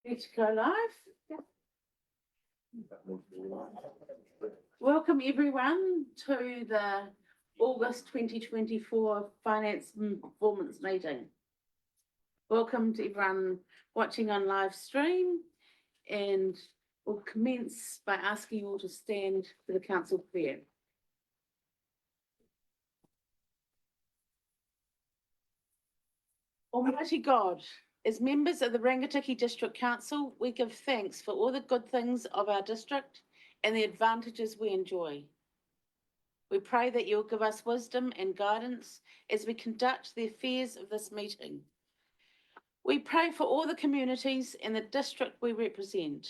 Ready to go live? Welcome everyone to the August 2024 Finance and Performance Meeting. Welcome to everyone watching on live stream, and we'll commence by asking you all to stand for the council prayer. Almighty God, as members of the Rangitikei District Council, we give thanks for all the good things of our district and the advantages we enjoy. We pray that you will give us wisdom and guidance as we conduct the affairs of this meeting. We pray for all the communities and the district we represent.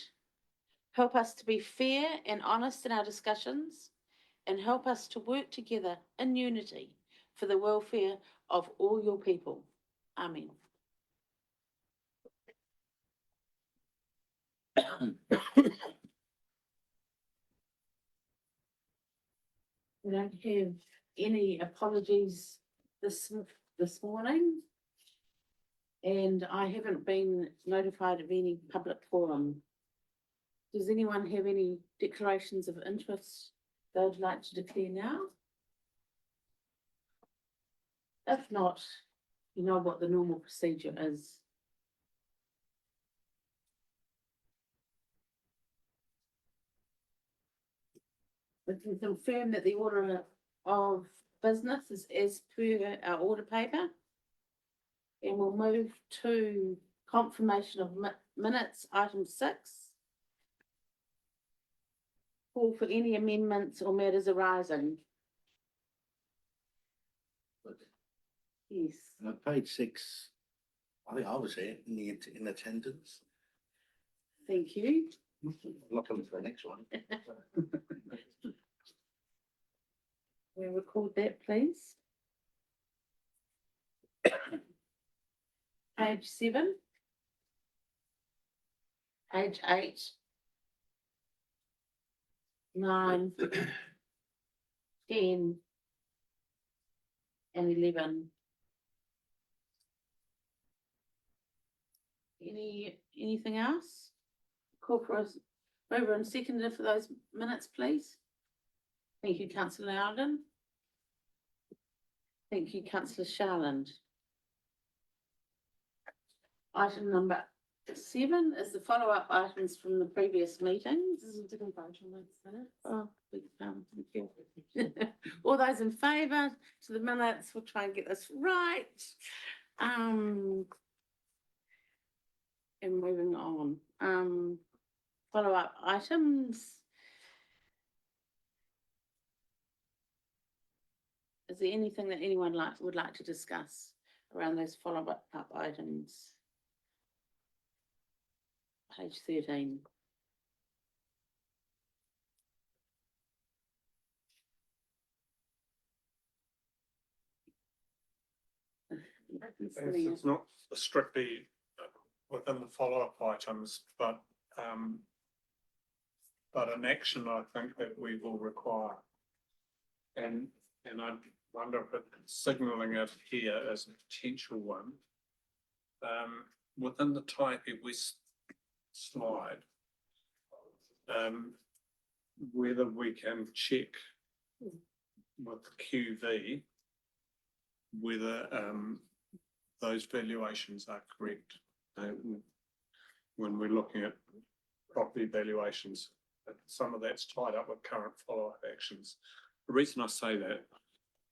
Help us to be fair and honest in our discussions, and help us to work together in unity for the welfare of all your people. Amen. We don't have any apologies this morning, and I haven't been notified of any public forum. Does anyone have any declarations of interest they'd like to declare now? If not, you know what the normal procedure is. We can confirm that the order of business is as per our order paper. And we'll move to confirmation of minutes, item 6. Call for any amendments or matters arising. Yes. Page 6, I think I was there in attendance. Thank you. I'm not coming for the next one. We'll record that, please. Page 7. Page 8. 9. 10. And 11. Anything else? Call for us mover and seconder for those minutes, please. Thank you, Councillor Loudon. Thank you, Councillor Sharland. Item number 7 is the follow-up items from the previous meetings. This is a different vote on those minutes. Oh, thank you. All those in favour to the minutes, we'll try and get this right. And moving on. Follow-up items. Is there anything that anyone would like to discuss around those follow-up items? Page 13. It's not strictly within the follow-up items, but an action I think that we will require. And I wonder if it's signalling it here as a potential one. Within the Taipei West slide, whether we can check with QV whether those valuations are correct. When we're looking at property valuations, some of that's tied up with current follow-up actions. The reason I say that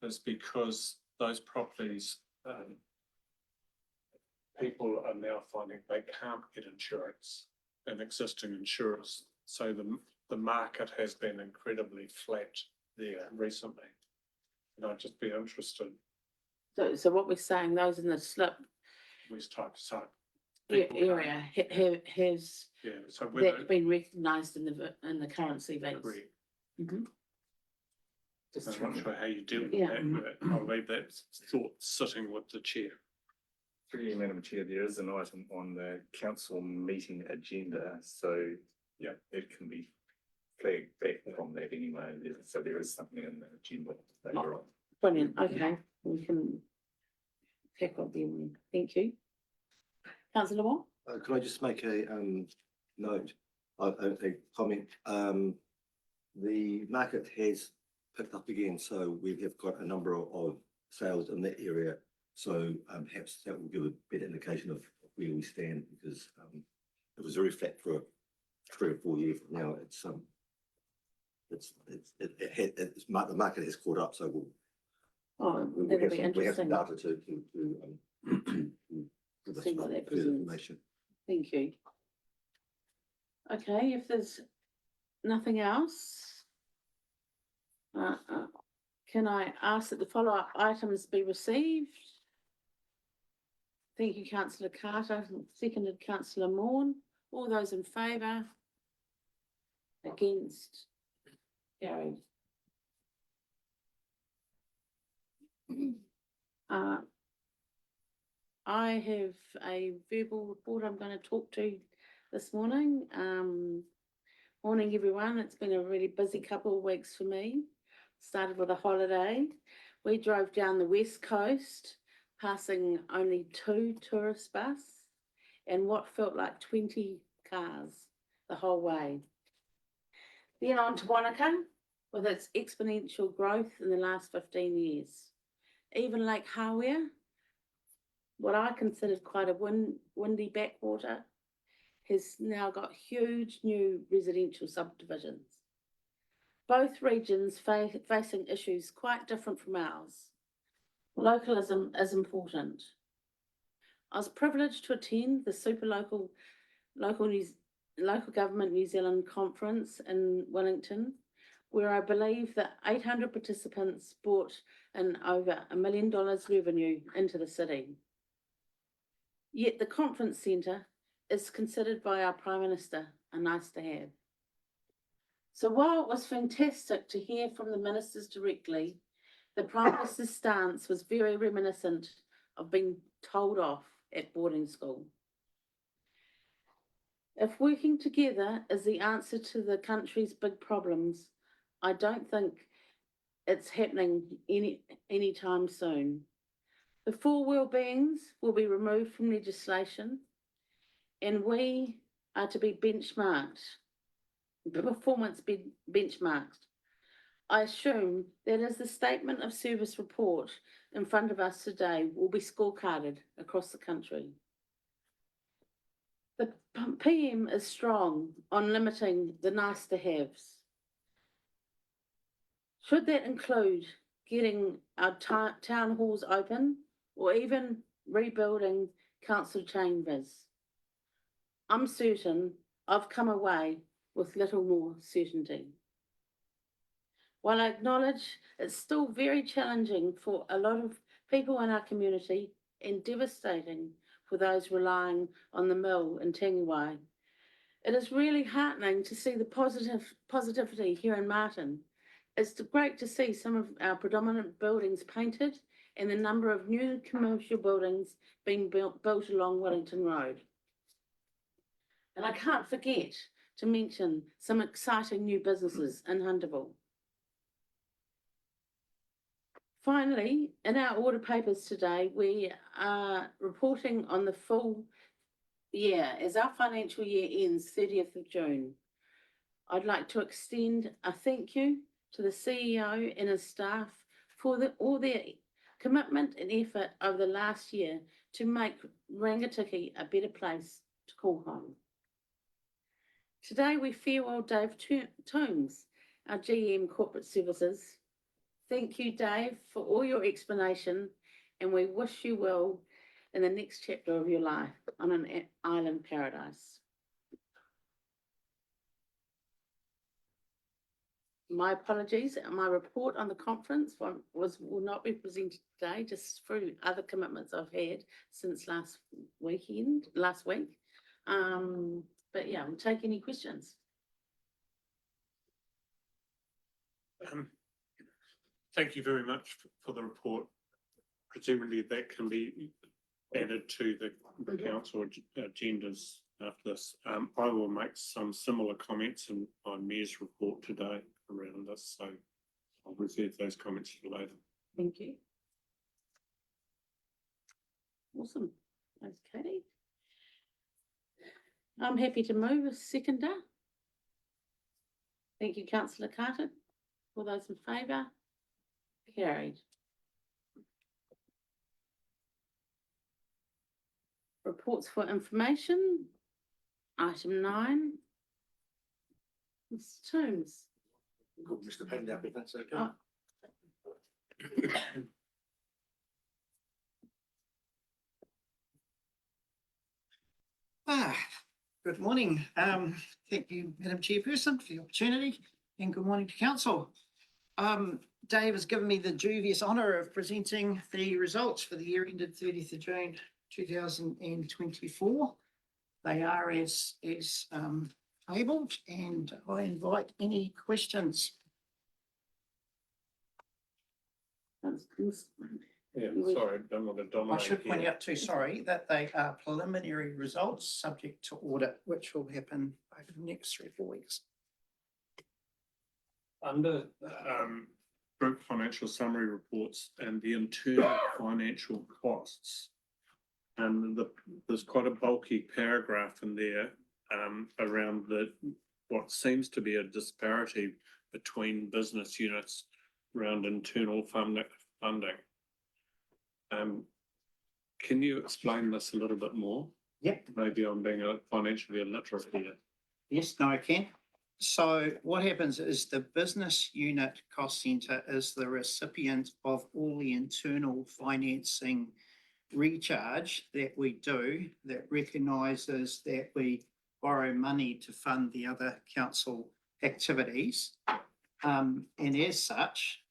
is because those properties, people are now finding they can't get insurance and existing insurers. So the market has been incredibly flat there recently. And I'd just be interested. So what we're saying, those in the slip West type site area has yeah. So whether that been recognised in the current CVs. correct. Mhm. I'm not sure how you deal with Yeah. that, but I'll leave that thought sitting with the chair. Through you, Madam Chair, there is an item on the council meeting agenda, so yeah, it can be flagged back from that anyway. So there is something in the agenda later on. Brilliant. Okay, we can pick up the. Thank you, Councillor Wong. Could I just make a note, a comment? The market has picked up again, so we have got a number of sales in that area. So perhaps that will give a better indication of where we stand, because it was very flat for 3 or 4 years. Now the market has caught up, so Oh, we that'll have be some interesting. data to give us See what that further presents. information. Thank you. Okay, if there's nothing else, can I ask that the follow-up items be received? Thank you, councillor Carter, seconded councillor Maughan. All those in favour? Against? Carried. I have a verbal report I'm going to talk to this morning. Morning, everyone. It's been a really busy couple of weeks for me. Started with a holiday. We drove down the west coast, passing only 2 tourist buses and what felt like 20 cars the whole way. Then on to Wanaka, with its exponential growth in the last 15 years. Even Lake Hawea, what I considered quite a windy backwater, has now got huge new residential subdivisions. Both regions facing issues quite different from ours. Localism is important. I was privileged to attend the Super Local Government New Zealand conference in Wellington, where I believe that 800 participants brought in over $1 million revenue into the city. Yet the conference centre is considered by our Prime Minister a nice to have. So while it was fantastic to hear from the ministers directly, the Prime Minister's stance was very reminiscent of being told off at boarding school. If working together is the answer to the country's big problems, I don't think it's happening anytime soon. The 4 well-beings will be removed from legislation, and we are to be benchmarked, performance benchmarked. I assume that as the statement of service report in front of us today will be scorecarded across the country. The PM is strong on limiting the nice to haves. Should that include getting our town halls open or even rebuilding council chambers? I'm certain I've come away with little more certainty. While I acknowledge it's still very challenging for a lot of people in our community and devastating for those relying on the mill in Tangiwai, it is really heartening to see the positivity here in Martin. It's great to see some of our predominant buildings painted and the number of new commercial buildings being built along Wellington Road. And I can't forget to mention some exciting new businesses in Hunterville. Finally, in our order papers today, we are reporting on the full year as our financial year ends 30th of June. I'd like to extend a thank you to the CEO and his staff for all their commitment and effort over the last year to make Rangitikei a better place to call home. Today we farewell Dave Toombs, our GM Corporate Services. Thank you, Dave, for all your explanation, and we wish you well in the next chapter of your life on an island paradise. My apologies, my report on the conference will not be presented today, just through other commitments I've had since last week. But yeah, we'll take any questions. Thank you very much for the report. Presumably that can be added to the council agendas after this. I will make some similar comments in my mayor's report today around this, so I'll reserve those comments for later. Thank you. Awesome. Thanks, Katie. I'm happy to move a seconder. Thank you, councillor Carter. All those in favour? Carried. Reports for information. Item 9. Mr Toombs. Got Mr. Pendap, if that's okay. Oh. Good morning. Thank you, Madam Chairperson, for the opportunity, and good morning to council. Dave has given me the dubious honour of presenting the results for the year ended 30th of June 2024. They are as tabled, and I invite any questions. Yeah, sorry, I don't want to I dominate should point here. out too, sorry, that they are preliminary results subject to audit, which will happen over the next 3 or 4 weeks. Under group financial summary reports and the internal financial costs. And there's quite a bulky paragraph in there around what seems to be a disparity between business units around internal funding. Can you explain this a little bit more? Yep. Maybe I'm being financially illiterate here. Yes, no, I can. So what happens is the business unit cost centre is the recipient of all the internal financing recharge that we do that recognises that we borrow money to fund the other council activities. And as such,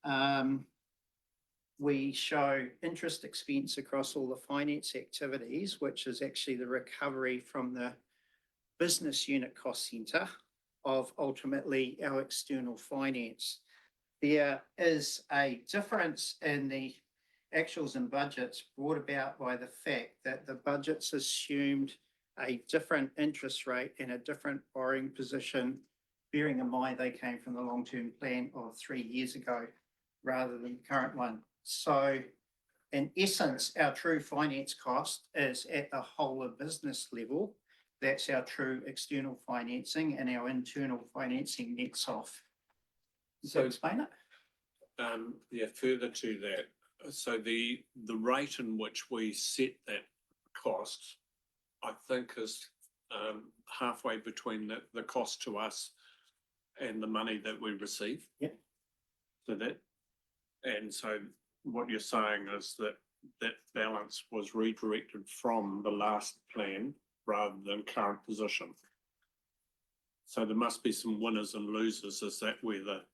we show interest expense across all the finance activities, which is actually the recovery from the business unit cost centre of ultimately our external finance. There is a difference in the actuals and budgets brought about by the fact that the budgets assumed a different interest rate and a different borrowing position, bearing in mind they came from the long-term plan of 3 years ago rather than the current one. So in essence, our true finance cost is at the whole of business level. That's our true external financing, and our internal financing nets off. Does that So- explain it? Yeah, further to that, so the rate in which we set that cost, I think is halfway between the cost to us and the money that we receive. Yep. So what you're saying is that balance was redirected from the last plan rather than current position. So there must be some winners and losers. Is that where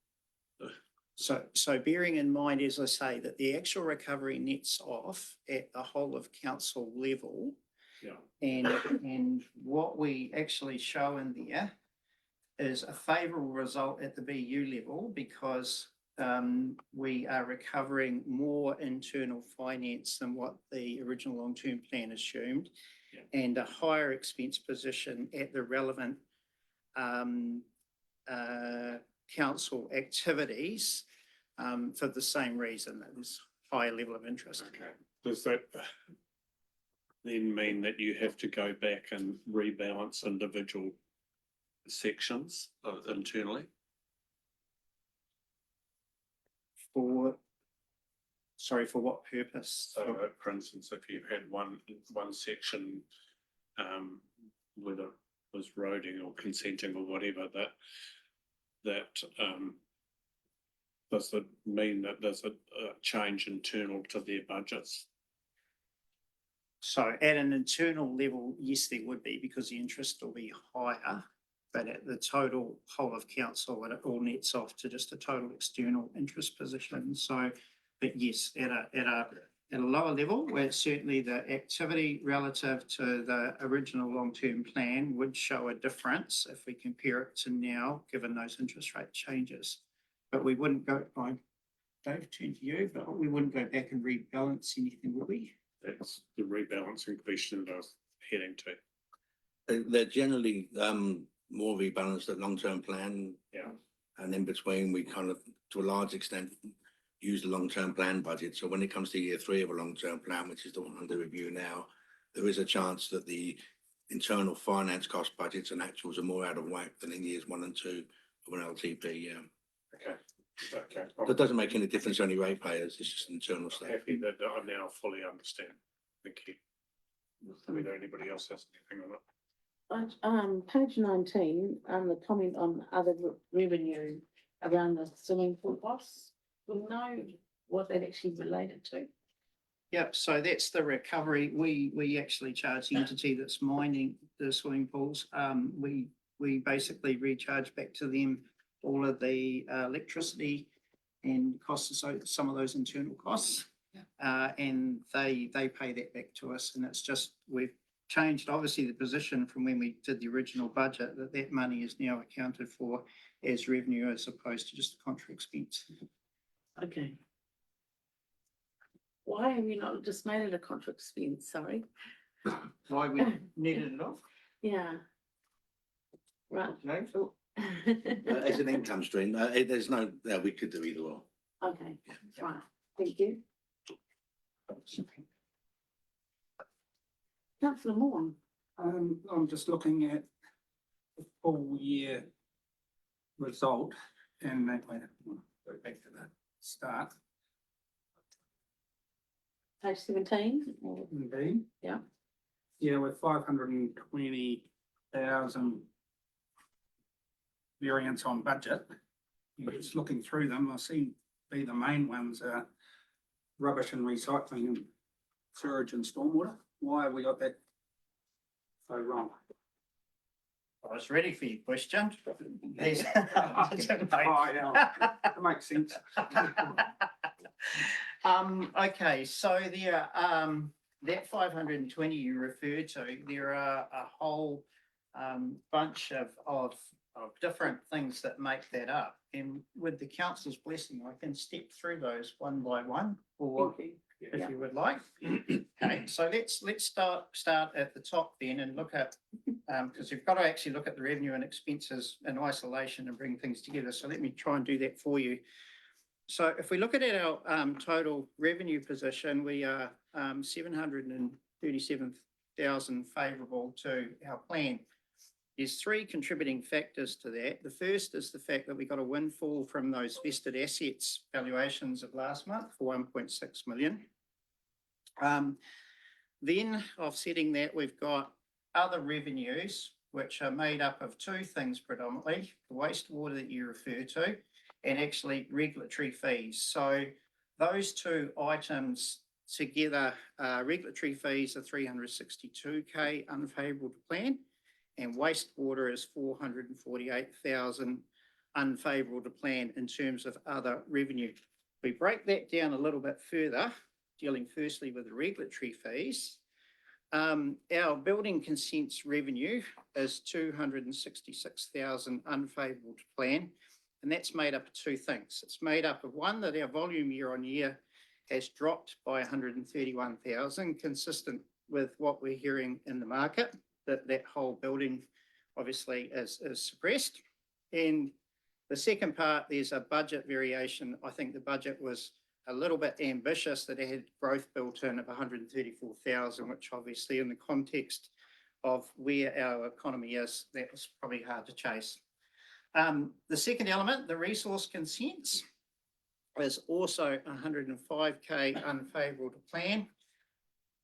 So bearing in mind, as I say, that the actual recovery nets off at the whole of council level. Yeah. And what we actually show in there is a favourable result at the BU level because we are recovering more internal finance than what the original long-term plan assumed. Yeah. And a higher expense position at the relevant council activities for the same reason, that there's higher level of interest. Okay. Does that then mean that you have to go back and rebalance individual sections internally? For what purpose? So, for instance, if you had one section, whether it was roading or consenting or whatever, does it mean that there's a change internal to their budgets? So at an internal level, yes, there would be, because the interest will be higher. But at the total whole of council, it all nets off to just a total external interest position. So, but yes, at a lower level, where certainly the activity relative to the original long-term plan would show a difference if we compare it to now, given those interest rate changes. But we wouldn't go, Dave, turn to you, but we wouldn't go back and rebalance anything, would we? That's the rebalancing question that I was heading to. They're generally more rebalanced at long-term plan. Yeah. And in between, we kind of, to a large extent, use the long-term plan budget. So when it comes to year 3 of a long-term plan, which is the one under review now, there is a chance that the internal finance cost budgets and actuals are more out of whack than in years 1 and 2 of an LTP, yeah. Okay, okay. That doesn't make any difference to any ratepayers, it's just internal I'm stuff. happy that I now fully understand. Thank you. I mean, anybody else has anything on it? Page 19, the comment on other revenue around the swimming pool costs. We know what that actually related to. Yep, so that's the recovery. We actually charge the entity that's mining the swimming pools. We basically recharge back to them all of the electricity and costs, so some of those internal costs. And they pay that back to us, and it's just, we've changed obviously the position from when we did the original budget, that money is now accounted for as revenue as opposed to just a contra expense. Okay. Why have you not just made it a contra expense? Sorry. Why we needed it off? Yeah. Right. No? As an income stream, there's no, we could do either or. Okay, right, thank you. Councillor Moore. I'm just looking at the full year result and that way, go back to the start. Page 17. Indeed. Yeah. Yeah, with 520,000 variance on budget. Just looking through them, I see the main ones are rubbish and recycling and sewage and stormwater. Why have we got that so wrong? I was ready for your question. These- Oh, yeah, that makes sense. Okay, so there, that 520 you referred to, there are a whole bunch of different things that make that up. And with the council's blessing, I can step through those one by one, or Thank you. if Yeah. you would like. Okay, so let's start at the top then and look at, because you've got to actually look at the revenue and expenses in isolation and bring things together. So let me try and do that for you. So if we look at our total revenue position, we are 737,000 favourable to our plan. There's three contributing factors to that. The first is the fact that we got a windfall from those vested assets valuations of last month for 1.6 million. Then offsetting that, we've got other revenues, which are made up of two things predominantly, the wastewater that you refer to, and actually regulatory fees. So those two items together, regulatory fees are 362K unfavourable to plan, and wastewater is 448,000 unfavourable to plan in terms of other revenue. We break that down a little bit further, dealing firstly with the regulatory fees. Our building consents revenue is 266,000 unfavourable to plan, and that's made up of two things. It's made up of one, that our volume year on year has dropped by 131,000, consistent with what we're hearing in the market, that whole building obviously is suppressed. And the second part, there's a budget variation. I think the budget was a little bit ambitious, that it had growth built in of 134,000, which obviously in the context of where our economy is, that was probably hard to chase. The second element, the resource consents, is also 105K unfavourable to plan.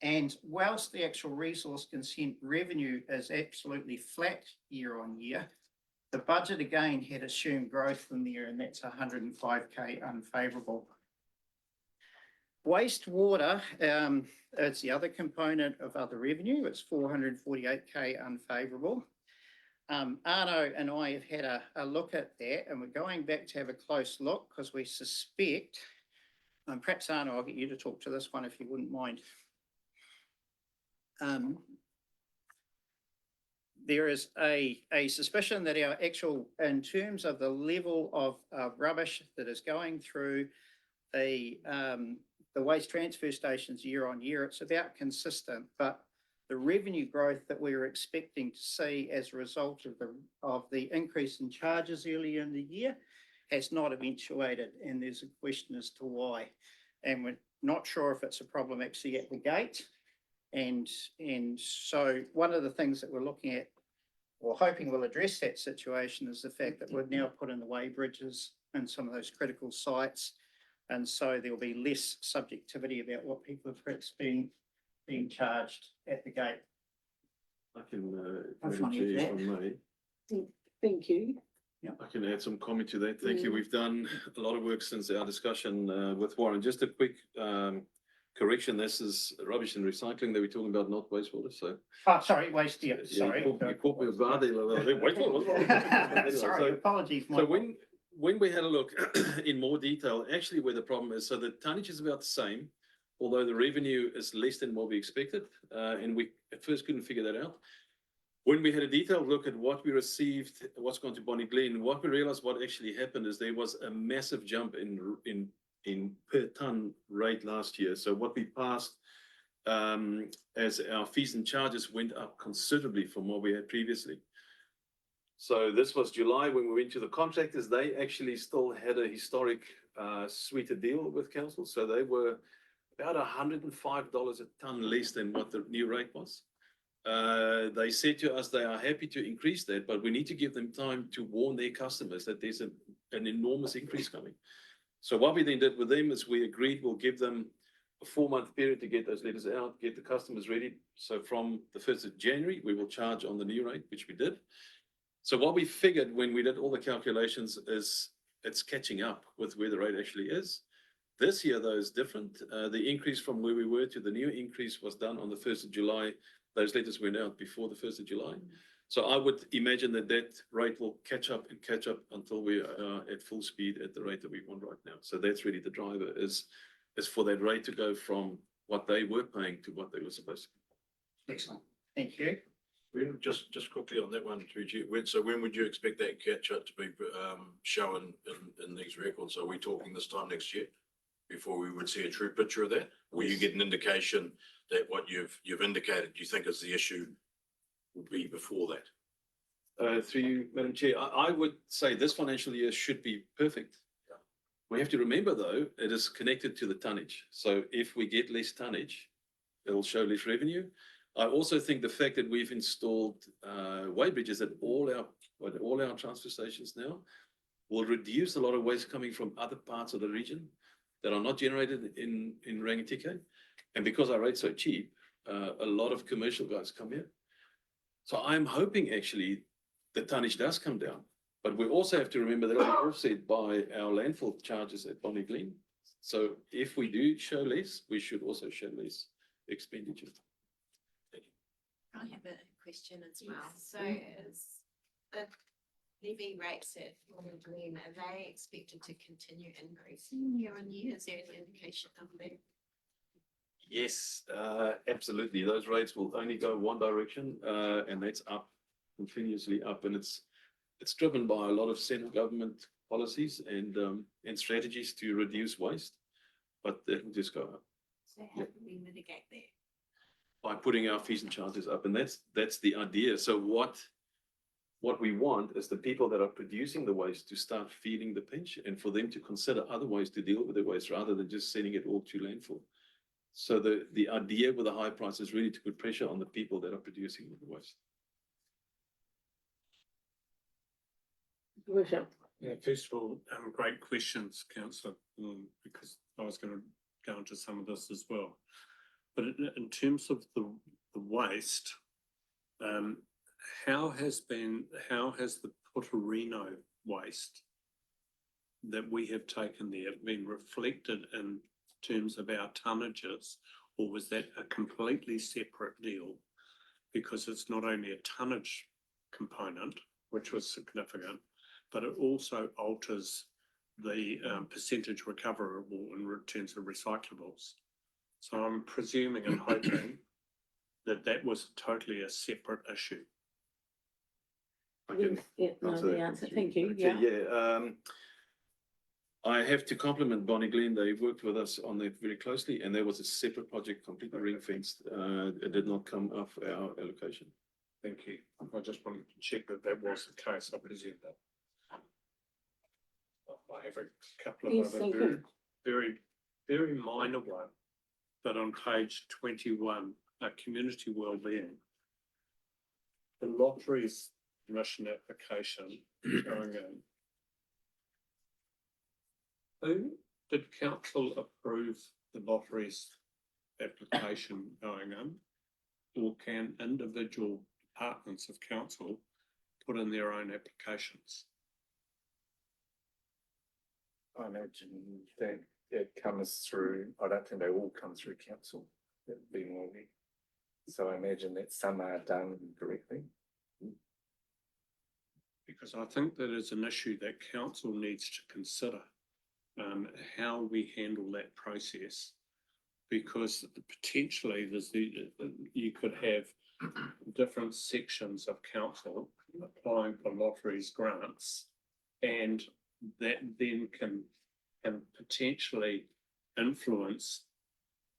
And whilst the actual resource consent revenue is absolutely flat year on year, the budget again had assumed growth in there, and that's 105K unfavourable. Wastewater is the other component of other revenue. It's 448K unfavourable. Arno and I have had a look at that, and we're going back to have a close look because we suspect, perhaps Arno, I'll get you to talk to this one if you wouldn't mind. There is a suspicion that our actual, in terms of the level of rubbish that is going through the waste transfer stations year on year, it's about consistent, but the revenue growth that we were expecting to see as a result of the increase in charges earlier in the year has not eventuated, and there's a question as to why. And we're not sure if it's a problem actually at the gate, And so one of the things that we're looking at, or hoping will address that situation, is the fact that we've now put in the weigh bridges in some of those critical sites. And so there'll be less subjectivity about what people are perhaps being charged at the gate. I can, How Madam funny Chair, is if that? I may. Thank you. I can add some comment to that. Thank you. We've done a lot of work since our discussion with Warren. Just a quick correction. This is rubbish and recycling that we're talking about, not wastewater. So Oh, sorry, waste, yeah, yeah, sorry. you caught me off guard there. Wastewater. Sorry, apologies. So Michael. when we had a look in more detail, actually where the problem is, so the tonnage is about the same, although the revenue is less than what we expected, and we at first couldn't figure that out. When we had a detailed look at what we received, what's gone to Bonnie Glen, what we realized what actually happened is there was a massive jump in per ton rate last year. So what we passed as our fees and charges went up considerably from what we had previously. So this was July when we went to the contractors. They actually still had a historic sweeter deal with council. So they were about $105 a ton less than what the new rate was. They said to us they are happy to increase that, but we need to give them time to warn their customers that there's an enormous increase coming. So what we then did with them is we agreed we'll give them a 4-month period to get those letters out, get the customers ready. So from the 1st of January, we will charge on the new rate, which we did. So what we figured when we did all the calculations is it's catching up with where the rate actually is. This year, though, is different. The increase from where we were to the new increase was done on the 1st of July. Those letters went out before the 1st of July. So I would imagine that that rate will catch up until we are at full speed at the rate that we want right now. So that's really the driver is for that rate to go from what they were paying to what they were supposed to be. Excellent, thank you. Just quickly on that one, so when would you expect that catch up to be shown in these records? Are we talking this time next year before we would see a true picture of that? Will you get an indication that what you've indicated you think is the issue will be before that? Through you, Madam Chair, I would say this financial year should be perfect. We have to remember, though, it is connected to the tonnage. So if we get less tonnage, it'll show less revenue. I also think the fact that we've installed weigh bridges at all our transfer stations now will reduce a lot of waste coming from other parts of the region that are not generated in Rangitikei. And because our rate's so cheap, a lot of commercial guys come here. So I'm hoping actually the tonnage does come down. But we also have to remember that it'll be offset by our landfill charges at Bonnie Glen. So if we do show less, we should also show less expenditure. I have a question as well. So is the levy rates at Bonnie Glen, are they expected to continue increasing year on year? Is there any indication of that? Yes, absolutely. Those rates will only go one direction, and that's up, continuously up. And it's driven by a lot of central government policies and strategies to reduce waste, but that will just go up So how do we mitigate that? by putting our fees and charges up. And that's the idea. So what we want is the people that are producing the waste to start feeling the pinch and for them to consider other ways to deal with the waste rather than just sending it all to landfill. So the idea with the high price is really to put pressure on the people that are producing the waste. Yeah, first of all, great questions, Councillor, because I was going to go into some of this as well. But in terms of the waste, how has the Putorino waste that we have taken there been reflected in terms of our tonnages, or was that a completely separate deal? Because it's not only a tonnage component, which was significant, but it also alters the percentage recoverable in terms of recyclables. So I'm presuming and hoping that was totally a separate issue. I can Yeah, no, answer the that answer, question. thank you, Okay, yeah. I have to compliment Bonnie Glen. They worked with us on that very closely, and there was a separate project, completely ring fenced. It did not come off our allocation. Thank you. I just wanted to check that was the case. I presume that. I have a couple of Yes, other thank you. very minor one, but on page 21, community wellbeing. The lotteries commission application going in. Who did council approve the lotteries application going in? Or can individual departments of council put in their own applications? I imagine that it comes through, I don't think they all come through council, it'd be more. So I imagine that some are done directly. Because I think that is an issue that council needs to consider, how we handle that process. Because potentially you could have different sections of council applying for lotteries grants. And that then can potentially influence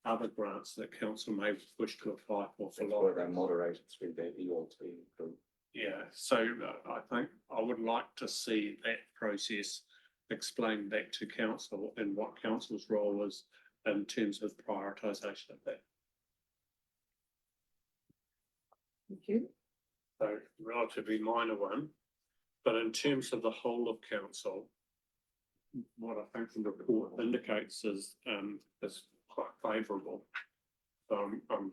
other grants that council may wish to apply for Or lotteries. they're moderated through that ELT group. Yeah, so I think I would like to see that process explained back to council and what council's role is in terms of prioritisation of that. Thank you. So relatively minor one, but in terms of the whole of council, what I think the report indicates is quite favourable. So I'm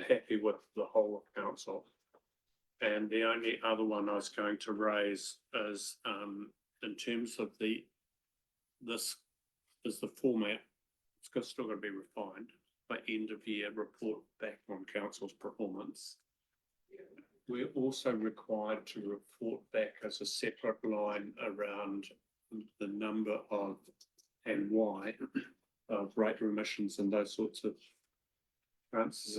happy with the whole of council. And the only other one I was going to raise is in terms of this is the format. It's still going to be refined, but end of year report back on council's performance. We're also required to report back as a separate line around the number of and why of rate remissions and those sorts of grants.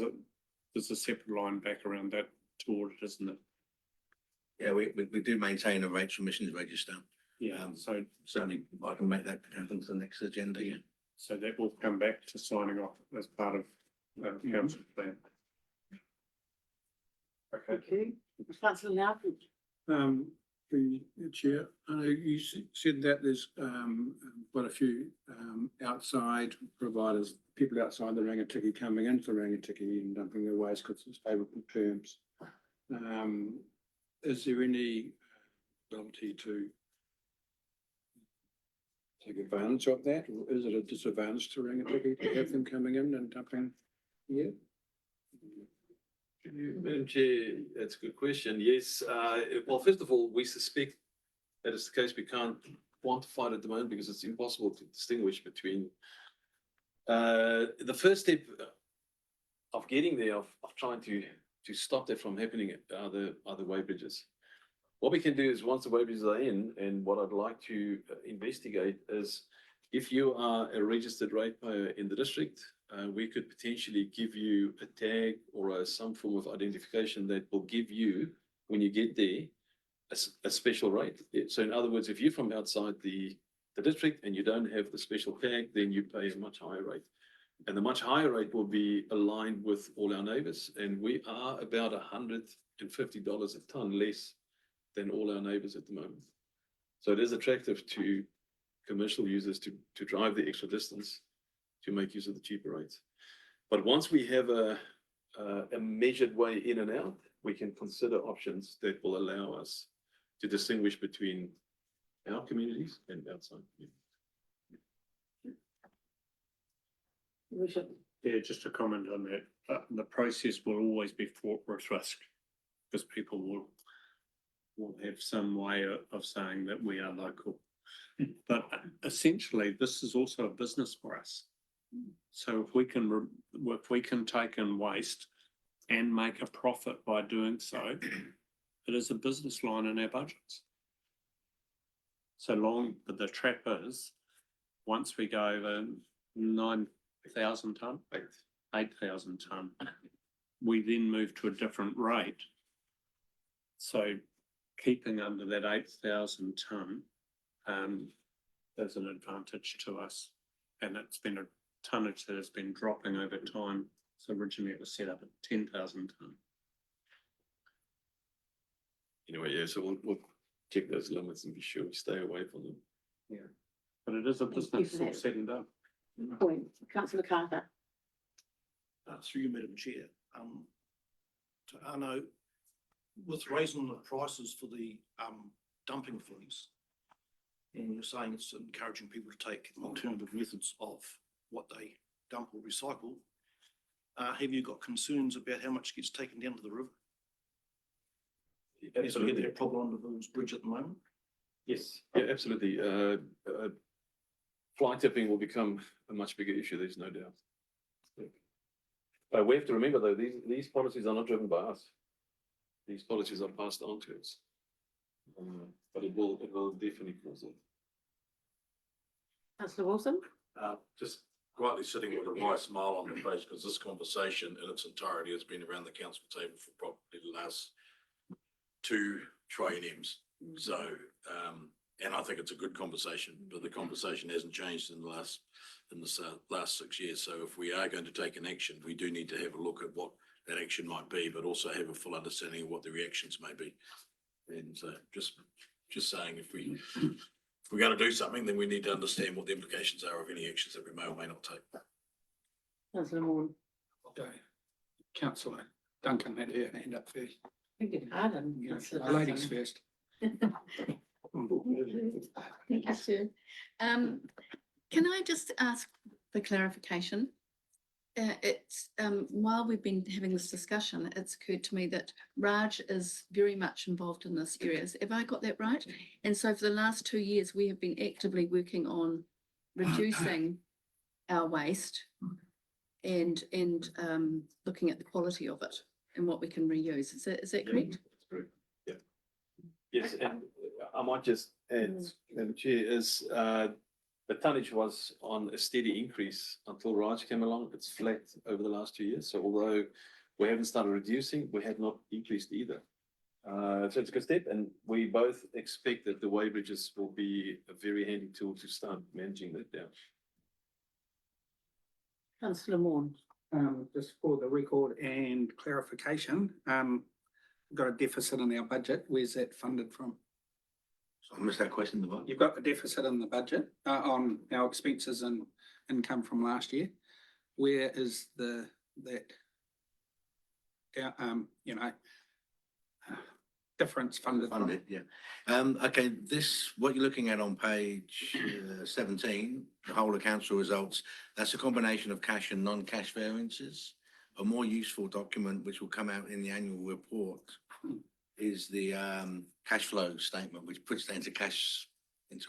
There's a separate line back around that to audit, isn't it? Yeah, we do maintain a rates remissions register. Yeah, so Certainly I can make that happen to the next agenda, yeah. so that will come back to signing off as part of council plan. Okay. Thank you. Councillor Loudon. The chair, I know you said that there's quite a few outside providers, people outside the Rangitikei coming into the Rangitikei and dumping their waste because it's favourable terms. Is there any ability to take advantage of that, or is it a disadvantage to Rangitikei to have them coming in and dumping here? Madam Chair, that's a good question. Yes, well, first of all, we suspect that is the case. We can't quantify it at the moment because it's impossible to distinguish between the first step of getting there, of trying to stop that from happening are the weighbridges. What we can do is once the weighbridges are in, and what I'd like to investigate is if you are a registered ratepayer in the district, we could potentially give you a tag or some form of identification that will give you, when you get there, a special rate. So in other words, if you're from outside the district and you don't have the special tag, then you pay a much higher rate. And the much higher rate will be aligned with all our neighbours. And we are about $150 a tonne less than all our neighbours at the moment. So it is attractive to commercial users to drive the extra distance to make use of the cheaper rates. But once we have a measured way in and out, we can consider options that will allow us to distinguish between our communities and outside. Yeah, just to comment on that, the process will always be fraught with risk because people will have some way of saying that we are local. But essentially, this is also a business for us. So if we can take in waste and make a profit by doing so, it is a business line in our budgets. So long, but the trap is, once we go over 9,000 tonne, 8,000 tonne, we then move to a different rate. So keeping under that 8,000 tonne is an advantage to us. And it's been a tonnage that has been dropping over time. So originally it was set up at 10,000 tonne. Anyway, yeah, so we'll check those limits and be sure we stay away from them. Yeah, but it is a business for that. all said and done. Point, councillor Carter. Through you, Madam Chair. To Arno, with raising the prices for the dumping fees, and you're saying it's encouraging people to take alternative methods of what they dump or recycle, have you got concerns about how much gets taken down to the river? Is there Absolutely. a problem on the Village Bridge at the moment? Yes, yeah, absolutely. Fly tipping will become a much bigger issue, there's no doubt. We have to remember though, these policies are not driven by us. These policies are passed on to us. But it will definitely cause it. Councillor Wilson? Just quietly sitting with a wide smile on the face, because this conversation in its entirety has been around the council table for probably the last 2 trienniums. So, and I think it's a good conversation, but the conversation hasn't changed in the last 6 years. So if we are going to take an action, we do need to have a look at what that action might be, but also have a full understanding of what the reactions may be. And so just saying, if we're going to do something, then we need to understand what the implications are of any actions that we may or may not take. Councillor Moore? Okay. Councillor Duncan had her hand up first. I think it harder. You know, ladies first. Thank you, Chair. Can I just ask for clarification? It's while we've been having this discussion, it's occurred to me that Raj is very much involved in this area. Have I got that right? And so for the last 2 years, we have been actively working on reducing our waste and looking at the quality of it and what we can reuse. Is that correct? That's correct. Yeah. Yes, and I might just add, Madam Chair, is the tonnage was on a steady increase until Raj came along. It's flat over the last 2 years. So although we haven't started reducing, we have not increased either. So it's a good step, and we both expect that the weighbridges will be a very handy tool to start managing that down. Councillor Moore? Just for the record and clarification, we've got a deficit in our budget. Where's that funded from? So I missed that question, the vote. You've got the deficit in the budget on our expenses and income from last year. Where is that difference funded from? Funded, yeah. Okay, what you're looking at on page 17, the whole of council results, that's a combination of cash and non-cash variances. A more useful document, which will come out in the annual report, is the cash flow statement, which puts that into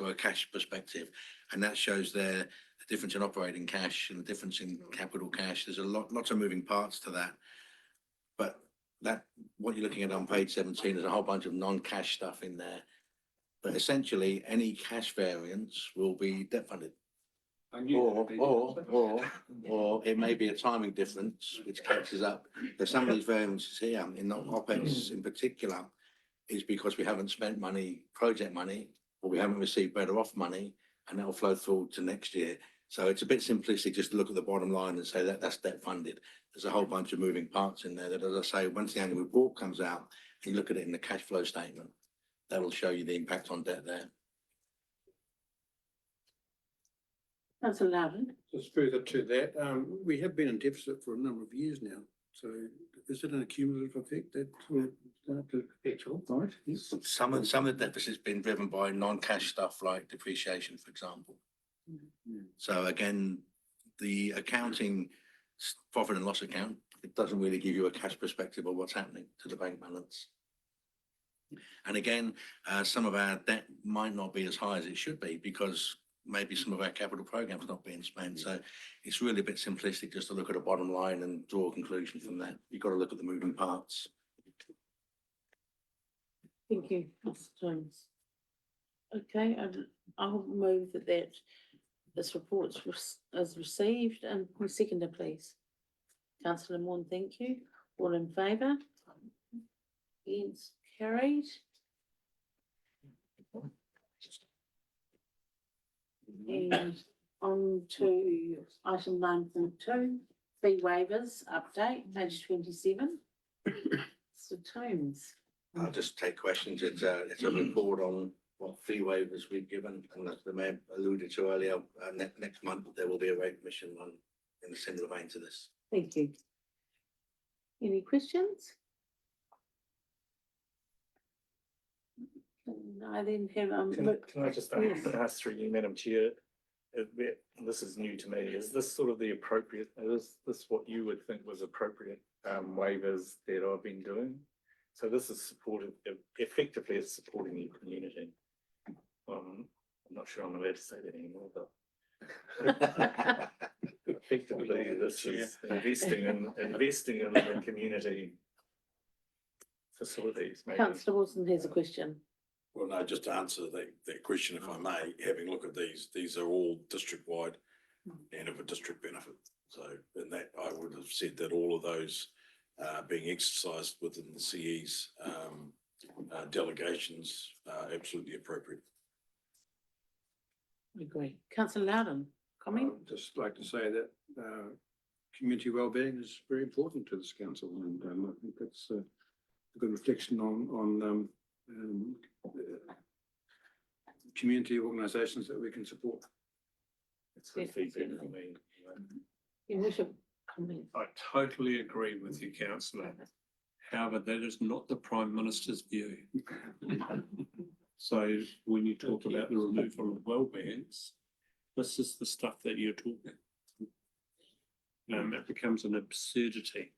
a cash perspective. And that shows there the difference in operating cash and the difference in capital cash. There's lots of moving parts to that. But what you're looking at on page 17, there's a whole bunch of non-cash stuff in there. But essentially, any cash variance will be debt funded. Or it may be a timing difference which catches up. There's some of these variances here in OPEX in particular is because we haven't spent money, project money, or we haven't received better off money, and that'll flow through to next year. So it's a bit simplistic just to look at the bottom line and say that that's debt funded. There's a whole bunch of moving parts in there that, as I say, once the annual report comes out, you look at it in the cash flow statement, that will show you the impact on debt there. Councillor Loudon? Just further to that, we have been in deficit for a number of years now. So is it an accumulative effect that will start to perpetual, right? Yes. Some of the deficit's been driven by non-cash stuff like depreciation, for example. So again, the accounting profit and loss account, it doesn't really give you a cash perspective of what's happening to the bank balance. And again, some of our debt might not be as high as it should be because maybe some of our capital programs not being spent. So it's really a bit simplistic just to look at a bottom line and draw a conclusion from that. You've got to look at the moving parts. Thank you, Councillor Jones. Okay, I'll move that this report is received, and seconder, please. Councillor Moore, thank you. All in favour? Against, carried. And on to item 9.2, fee waivers update, page 27. So Tomes. I'll just take questions. It's a report on what fee waivers we've given, and as the mayor alluded to earlier, next month there will be a rate commission one in a similar vein to this. Thank you. Any questions? Can I then have, Can I just Yes. ask through you, Madam Chair? This is new to me. Is this sort of the appropriate, is this what you would think was appropriate waivers that I've been doing? So this is supportive, effectively it's supporting the community. I'm not sure I'm allowed to say that anymore, but effectively this is investing in the community facilities. maybe. Councillor Wilson has a question. Well, no, just to answer that question, if I may, having a look at these are all district-wide and of a district benefit. So in that, I would have said that all of those being exercised within the CE's delegations are absolutely appropriate. Agree. Councillor Loudon, comment? I'd just like to say that community wellbeing is very important to this council, and I think that's a good reflection on community organisations that we can support. It's good feedback for me. You wish to comment? I totally agree with you, councillor. However, that is not the Prime Minister's view. So when you talk about the removal of wellbeings, this is the stuff that you're talking. It becomes an absurdity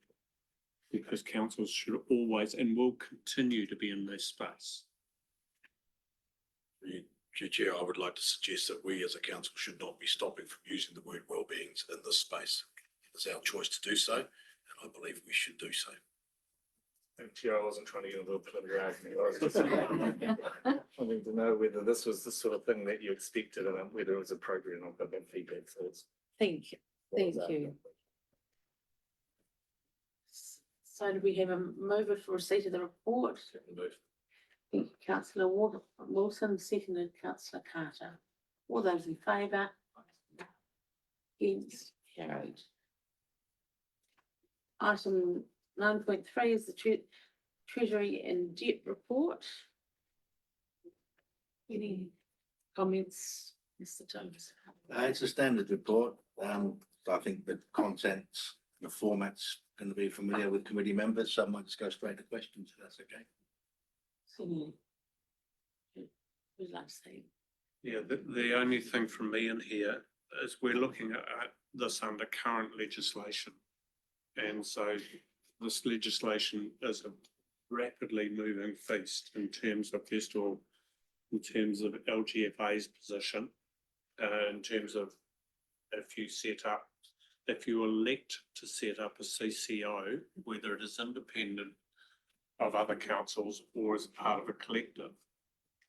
because councils should always and will continue to be in this space. Chair, I would like to suggest that we as a council should not be stopping from using the word wellbeings in this space. It's our choice to do so, and I believe we should do so. Chair, I wasn't trying to get into a preliminary argument. I was just wanting to know whether this was the sort of thing that you expected and whether it was appropriate, and I've got that feedback, so it's. Thank you. Thank you. So do we have a mover for receipt of the report? Move. Thank you, Councillor Wilson, seconded Councillor Carter. All those in favour? Against, carried. Item 9.3 is the Treasury and Debt Report. Any comments, Mr. Jones? It's a standard report. I think the contents, the format's going to be familiar with committee members, so I might just go straight to questions, if that's okay. Certainly. Who'd like to say? Yeah, the only thing from me in here is we're looking at this under current legislation. And so this legislation is a rapidly moving feast in terms of, first of all, in terms of LGFA's position, in terms of if you elect to set up a CCO, whether it is independent of other councils or as part of a collective,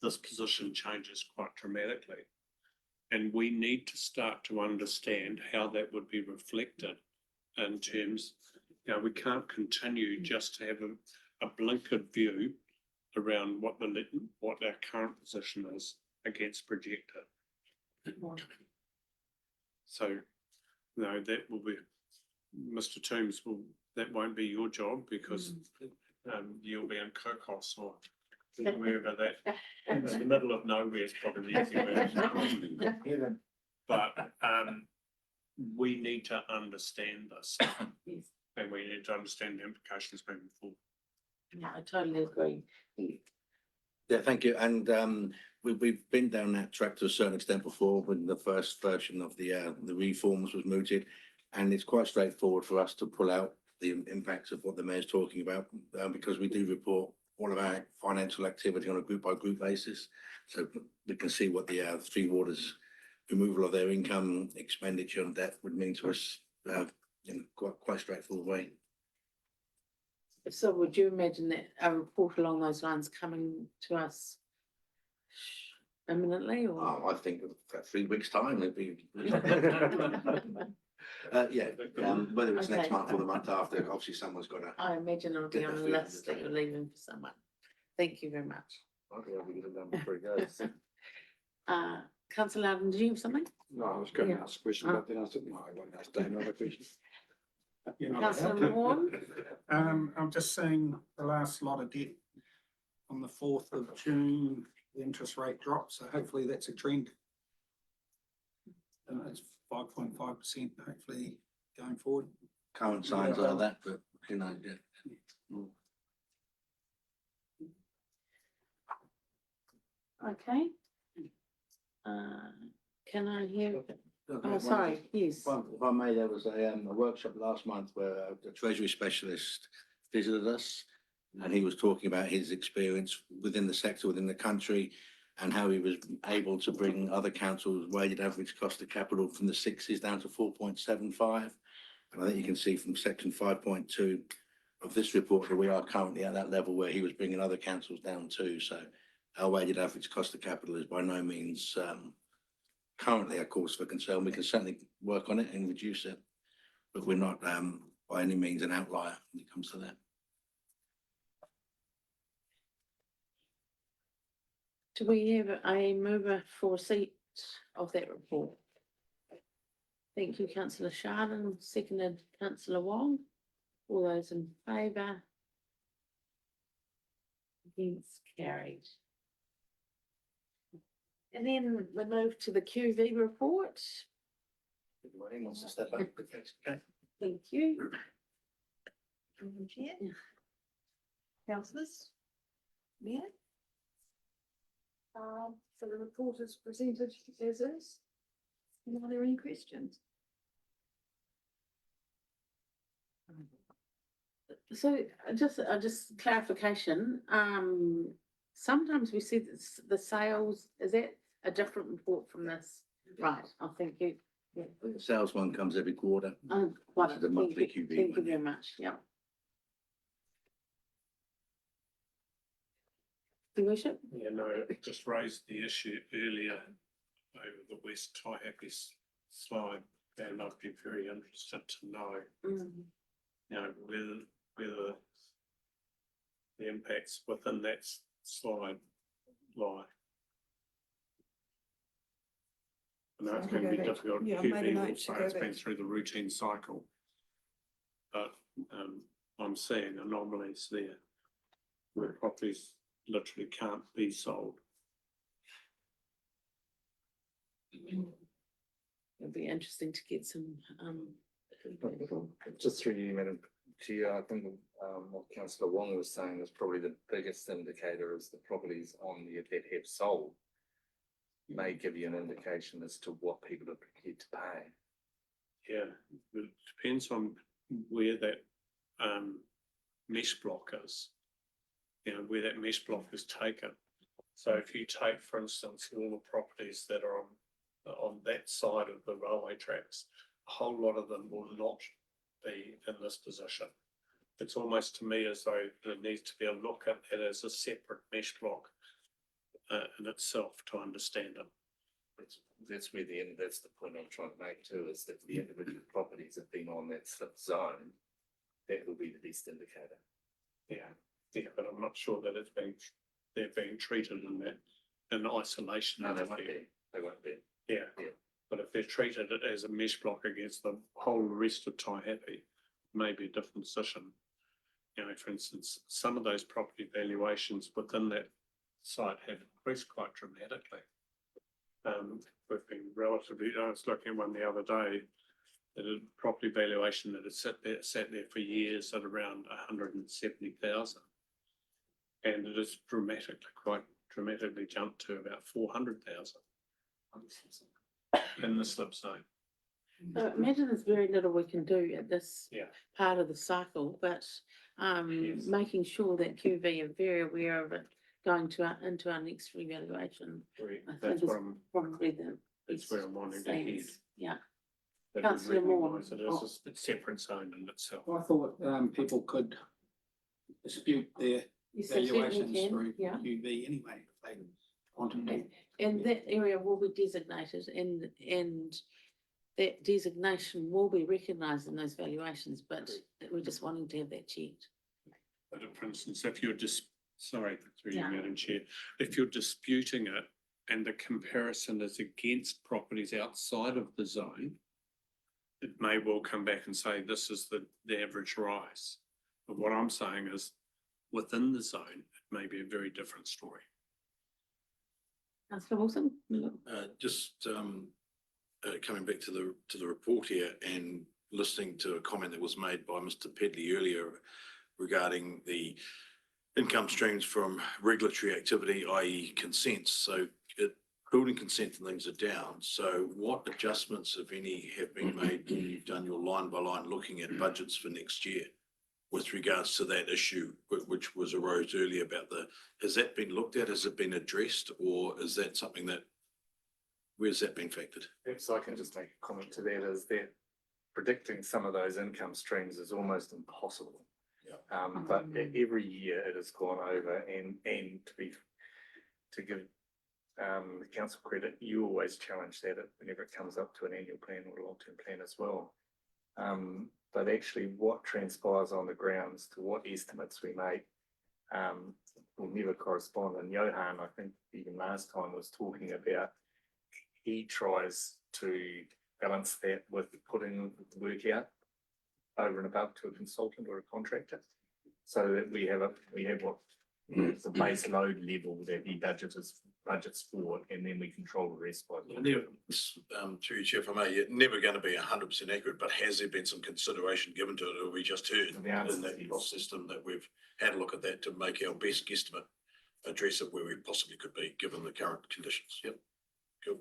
this position changes quite dramatically. And we need to start to understand how that would be reflected in terms, we can't continue just to have a blinkered view around what our current position is against projected. So, that will be, Mr. Toombs that won't be your job because you'll be in Kirkos or wherever that, in the middle of nowhere is probably the easy word. But we need to understand this. Yes. And we need to understand the implications moving forward. Yeah, I totally agree. Yeah, thank you. And we've been down that track to a certain extent before when the first version of the reforms was mooted. And it's quite straightforward for us to pull out the impacts of what the mayor's talking about because we do report all of our financial activity on a group by group basis. So we can see what the Three Waters removal of their income, expenditure and debt would mean to us in quite straightforward way. So would you imagine that a report along those lines coming to us imminently or? I think for 3 weeks' time it'd be. Whether it's next Okay. month or the month after, obviously someone's got to. I imagine it'll be on a list that you're leaving for someone. Thank you very much. I'll be able to get it done before it goes. Councillor Loudon, did you have something? No, I was going to Yeah. ask a question, but then I said, no, I won't ask Dan another question. Councillor Vaughan? I'm just seeing the last lot of debt on the 4th of June, the interest rate dropped, so hopefully that's a trend. And it's 5.5% hopefully going forward. current signs are that, but who knows, yeah. Okay. Can I hear, oh, sorry, yes. If I may, there was a workshop last month where the treasury specialist visited us. And he was talking about his experience within the sector, within the country, and how he was able to bring other councils' weighted average cost of capital from the 60s down to 4.75. And I think you can see from section 5.2 of this report that we are currently at that level where he was bringing other councils down too. So our weighted average cost of capital is by no means currently a cause for concern. We can certainly work on it and reduce it, but we're not by any means an outlier when it comes to that. Do we have a mover for receipt of that report? Thank you, councillor Sharden, seconded councillor Wong. All those in favour? Against, carried. And then we move to the QV report. Everybody wants to step up. Okay. Thank you. Chair. Councillors. Mayor. So the report is presented as is. And are there any questions? So just clarification, sometimes we see the sales, is that a different report from this? Right, oh, thank you. Yeah. The sales one comes every quarter. Right, This is the thank monthly you. QV Thank you one, very yeah. much, yeah. Your worship? Yeah, no, it just raised the issue earlier over the West Taihape slide, and I'd be very interested to know, you know, whether the impacts within that slide lie. I know it's going to be difficult. Yeah, I made a QV note to also go has been back. through the routine cycle. But I'm seeing anomalies there where properties literally can't be sold. It'll be interesting to get some, Just through you, Madam Chair, I think what councillor Wong was saying is probably the biggest indicator is the properties on there that have sold may give you an indication as to what people are prepared to pay. Yeah, it depends on where that mesh block is. You know, where that mesh block is taken. So if you take, for instance, all the properties that are on that side of the railway tracks, a whole lot of them will not be in this position. It's almost to me as though there needs to be a look at it as a separate mesh block in itself to understand it. That's where that's the point I'm trying to make too, is that the individual properties have been on that slip zone. That will be the best indicator. Yeah, but I'm not sure that they're being treated in isolation. No, they won't be. They won't be. Yeah, but if they're treated as a mesh block against the whole rest of Taihape, maybe a different position. You know, for instance, some of those property valuations within that site have increased quite dramatically. We've been relatively, I was looking at one the other day, that a property valuation that had sat there for years at around 170,000. And it has quite dramatically jumped to about 400,000 in the slip zone. so imagine there's very little we can do at this Yeah. part of the cycle, but Yes. making sure that QV are very aware of it going into our next revaluation. I think That's it's what I'm, probably the. that's where I'm wanting to head. sense, Yeah, that we Councillor Moore. recognise it as a separate zone in itself. I thought people could dispute their you certainly valuations can, through yeah. QV anyway, if they wanted to. And that area will be designated and that designation will be recognised in those valuations, but we're just wanting to have that checked. But for instance, if you're sorry, through you, Yeah. Madam Chair, if you're disputing it and the comparison is against properties outside of the zone, it may well come back and say this is the average rise. But what I'm saying is within the zone, it may be a very different story. Councillor Wilson? Just coming back to the report here and listening to a comment that was made by Mr. Pedley earlier regarding the income streams from regulatory activity, i.e. consents. So building consent and things are down. So what adjustments, if any, have been made when you've done your line by line looking at budgets for next year with regards to that issue, which was arose earlier about has that been looked at? Has it been addressed? Or is that something that, where's that been factored? Perhaps I can just make a comment to that, is that predicting some of those income streams is almost impossible. But every year it has gone over and to give the council credit, you always challenge that whenever it comes up to an annual plan or a long-term plan as well. But actually what transpires on the grounds to what estimates we make will never correspond. And Johan, I think even last time, was talking about he tries to balance that with putting the work out over and above to a consultant or a contractor, so that we have what is the base load level that he budgets for, and then we control the rest by. Through your chair, if I may, never going to be 100% accurate, but has there been some consideration given to it, or we just heard in that cost system that we've had a look at that to make our best guesstimate, address it where we possibly could be, given the current conditions? Yep. Cool.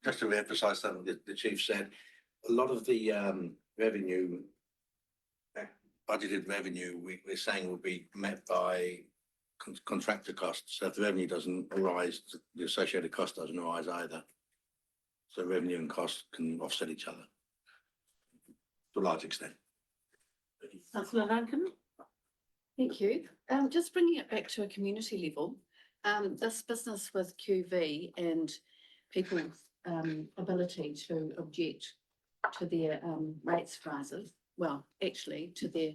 Just to emphasise something that the chief said, a lot of the revenue, budgeted revenue, we're saying will be met by contractor costs. So if the revenue doesn't arise, the associated cost doesn't arise either. So revenue and cost can offset each other to a large extent. Councillor Duncan? Thank you. Just bringing it back to a community level, this business with QV and people's ability to object to their rates rises, well, actually to their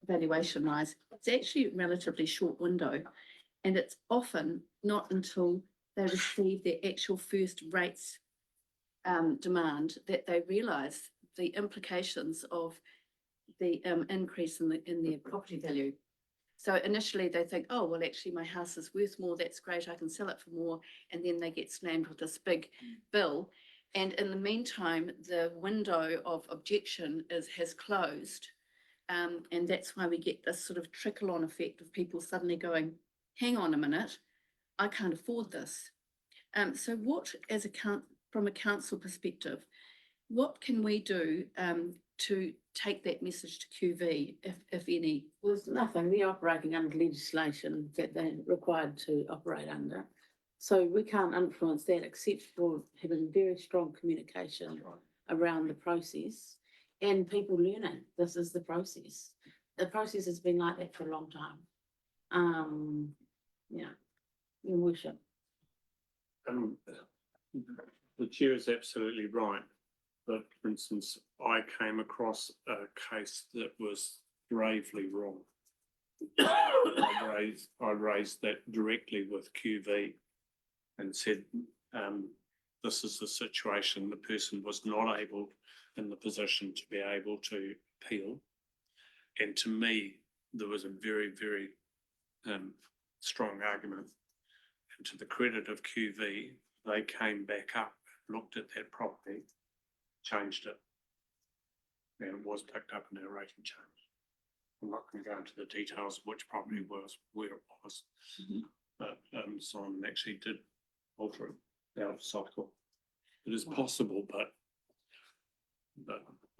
valuation rise, it's actually a relatively short window, and it's often not until they receive their actual first rates demand that they realise the implications of the increase in their property value. So initially they think, oh, well, actually my house is worth more, that's great, I can sell it for more, and then they get slammed with this big bill. And in the meantime, the window of objection has closed. And that's why we get this sort of trickle-on effect of people suddenly going, hang on a minute, I can't afford this. So what, from a council perspective, what can we do to take that message to QV, if any? Well, there's nothing, they're operating under legislation that they're required to operate under. So we can't influence that except for having very strong communication around the process and people learning this is the process. The process has been like that for a long time. Yeah, your worship. The chair is absolutely right. But for instance, I came across a case that was gravely wrong. I raised that directly with QV and said, this is the situation. The person was not in the position to be able to appeal. And to me, there was a very, very strong argument. And to the credit of QV, they came back up, looked at that property, changed it, and it was picked up in our rating change. I'm not going to go into the details of which property was, where it was, but Simon actually did alter it out of cycle. It is possible, but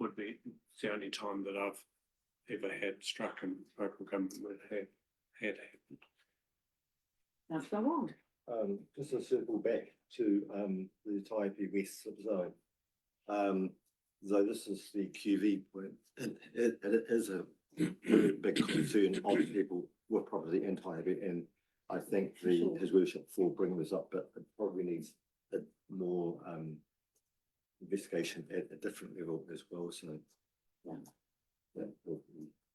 would be the only time that I've ever had struck in local government where it had happened. That's no wrong. Just to circle back to the Taipi West zone. Though this is the QV point, it is a very big concern of people with property in Taipi, and I think his worship for bringing this up, but it probably needs a more investigation at a different level as well. So Yeah. that will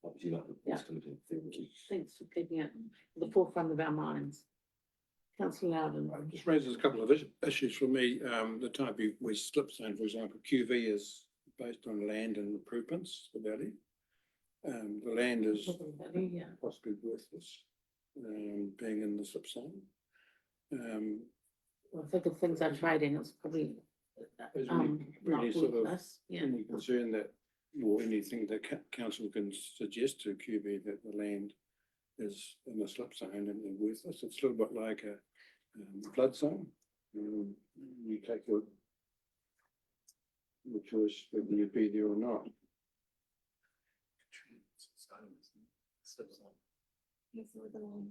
obviously not the Yeah. thank you. Thanks for keeping it at the forefront of our minds. Councillor Loudon. It just raises a couple of issues for me. The Taipi West slip zone, for example, QV is based on land and improvements, the value. The land is Yeah. possibly worthless, being in the slip zone. Well, I think if things are trading, it's probably Is not really sort of worthless, yeah. any concern that, or anything that council can suggest to QV that the land is in a slip zone and they're worthless? It's a little bit like a flood zone. You take your choice whether you be there or not.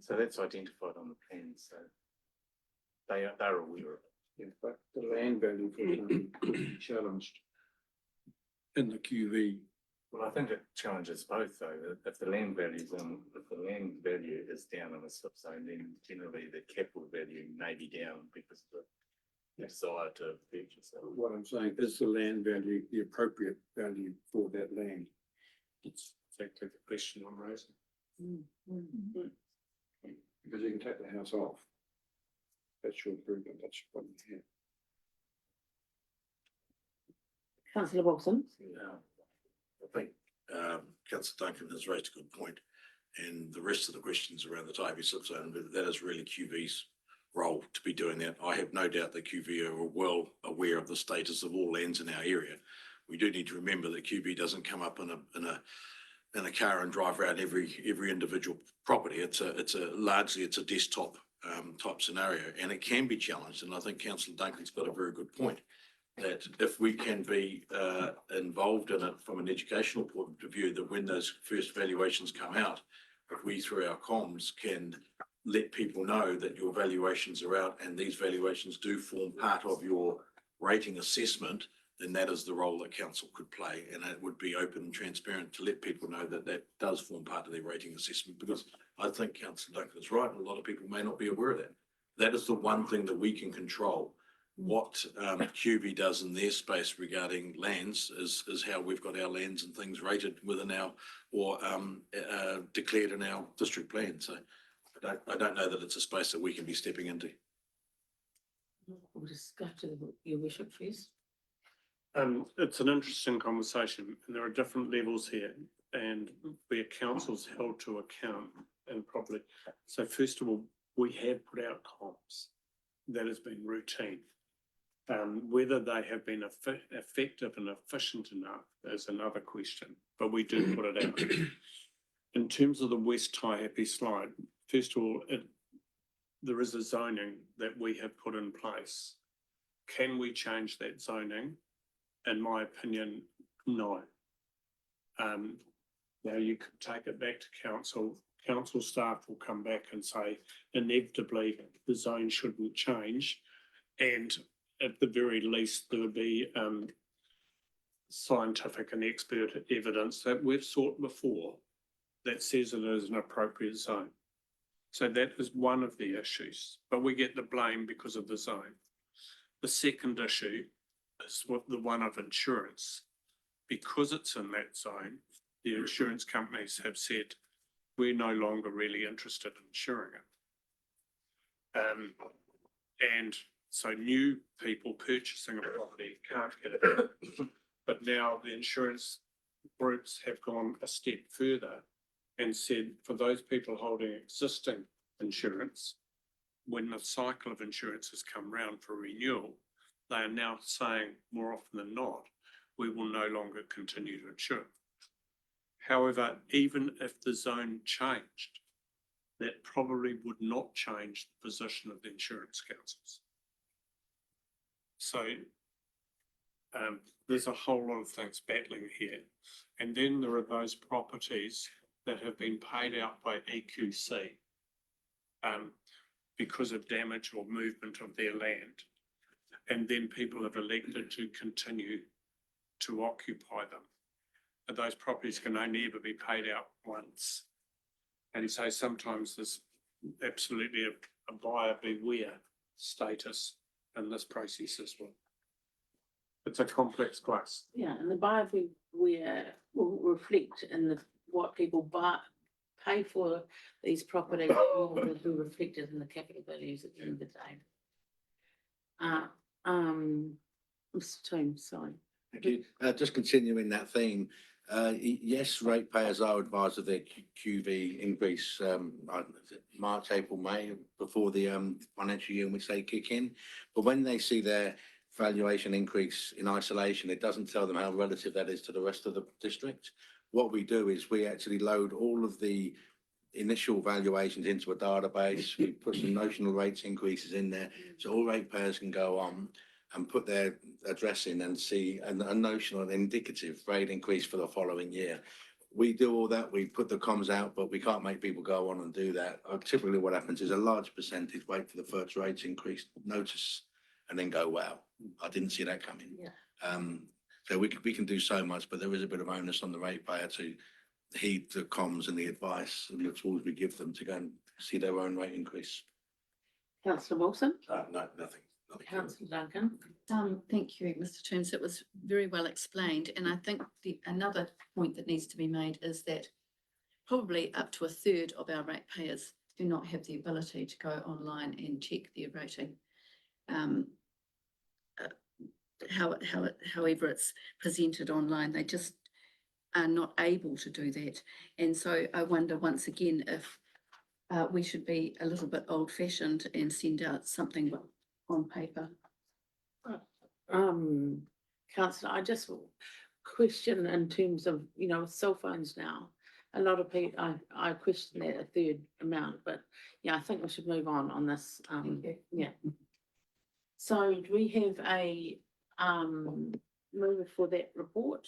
So that's identified on the plan, so they're aware of it. Yeah, but the land value for example, could be challenged in the QV. Well, I think it challenges both though. If the land value is down in a slip zone, then generally the capital value may be down because of the desire to purchase it. What I'm saying, is the land value the appropriate value for that land? It's exactly the question I'm raising. Because you can take the house off. That's your improvement, that's your problem here. Councillor Wilson? I think, councillor Duncan has raised a good point, and the rest of the questions around the Taibi slip zone, that is really QV's role to be doing that. I have no doubt that QV are well aware of the status of all lands in our area. We do need to remember that QV doesn't come up in a car and drive around every individual property. It's largely a desktop type scenario, and it can be challenged. And I think Councillor Duncan's got a very good point, that if we can be involved in it from an educational point of view, that when those first valuations come out, if we through our comms can let people know that your valuations are out and these valuations do form part of your rating assessment, then that is the role that council could play, and it would be open and transparent to let people know that that does form part of their rating assessment, because I think Councillor Duncan is right, and a lot of people may not be aware of that. That is the one thing that we can control. What QV does in their space regarding lands is how we've got our lands and things rated within our, or declared in our district plan. So I don't know that it's a space that we can be stepping into. We'll just go to your worship first. It's an interesting conversation, and there are different levels here, and where council's held to account and properly. So first of all, we have put out comms. That has been routine. Whether they have been effective and efficient enough is another question, but we do put it out. In terms of the West Taihape slide, first of all, there is a zoning that we have put in place. Can we change that zoning? In my opinion, no. Now you could take it back to council. Council staff will come back and say, inevitably, the zone shouldn't change. And at the very least, there would be scientific and expert evidence that we've sought before that says it is an appropriate zone. So that is one of the issues, but we get the blame because of the zone. The second issue is the one of insurance. Because it's in that zone, the insurance companies have said, we're no longer really interested in insuring it. And so new people purchasing a property can't get it. But now the insurance groups have gone a step further and said, for those people holding existing insurance, when the cycle of insurance has come round for renewal, they are now saying more often than not, we will no longer continue to insure. However, even if the zone changed, that probably would not change the position of the insurance councils. So there's a whole lot of things battling here. And then there are those properties that have been paid out by EQC because of damage or movement of their land. And then people have elected to continue to occupy them. And those properties can only ever be paid out once. And so sometimes there's absolutely a buyer beware status in this process as well. It's a complex place. Yeah, and the buyer will reflect in what people pay for these properties will be reflected in the capital values at the end of the day. Mr. Toombs, sorry. Thank you. Just continuing that theme, yes, ratepayers are advised of their QV increase, March, April, May, before the financial year in which they kick in. But when they see their valuation increase in isolation. It doesn't tell them how relative that is to the rest of the district. What we do is we actually load all of the initial valuations into a database. We put some notional rates increases in there, so all ratepayers can go on and put their address in and see a notional and indicative rate increase for the following year. We do all that, we put the comms out, but we can't make people go on and do that. Typically what happens is a large percentage wait for the first rates increase, notice, and then go, wow, I didn't see that coming. Yeah. So we can do so much, but there is a bit of onus on the ratepayer to heed the comms and the advice and the tools we give them to go and see their own rate increase. Councillor Wilson, No, nothing. councillor Duncan. Thank you, Mr. Terms. It was very well explained, and I think another point that needs to be made is that probably up to a third of our ratepayers do not have the ability to go online and check their rating. However it's presented online, they just are not able to do that. And so I wonder once again if we should be a little bit old-fashioned and send out something on paper. Councillor, I just question in terms of, you know, cell phones now. A lot of people, I question that a third amount, but yeah, I think we should move on this. Yeah. So do we have a mover for that report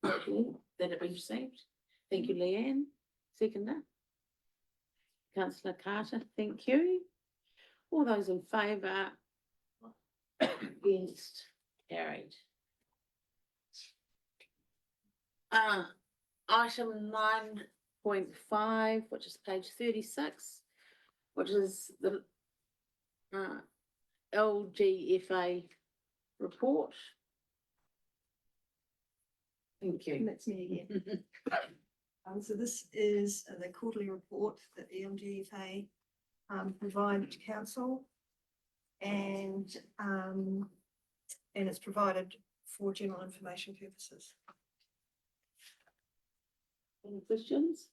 that it be received? Thank you, Leanne. Seconder. Councillor Carter, thank you. All those in favour? Against? Carried. Item 9.5, which is page 36, which is the LGFA report. Thank you. That's me again. So this is the quarterly report that the LGFA provided to council. And it's provided for general information purposes. Any questions?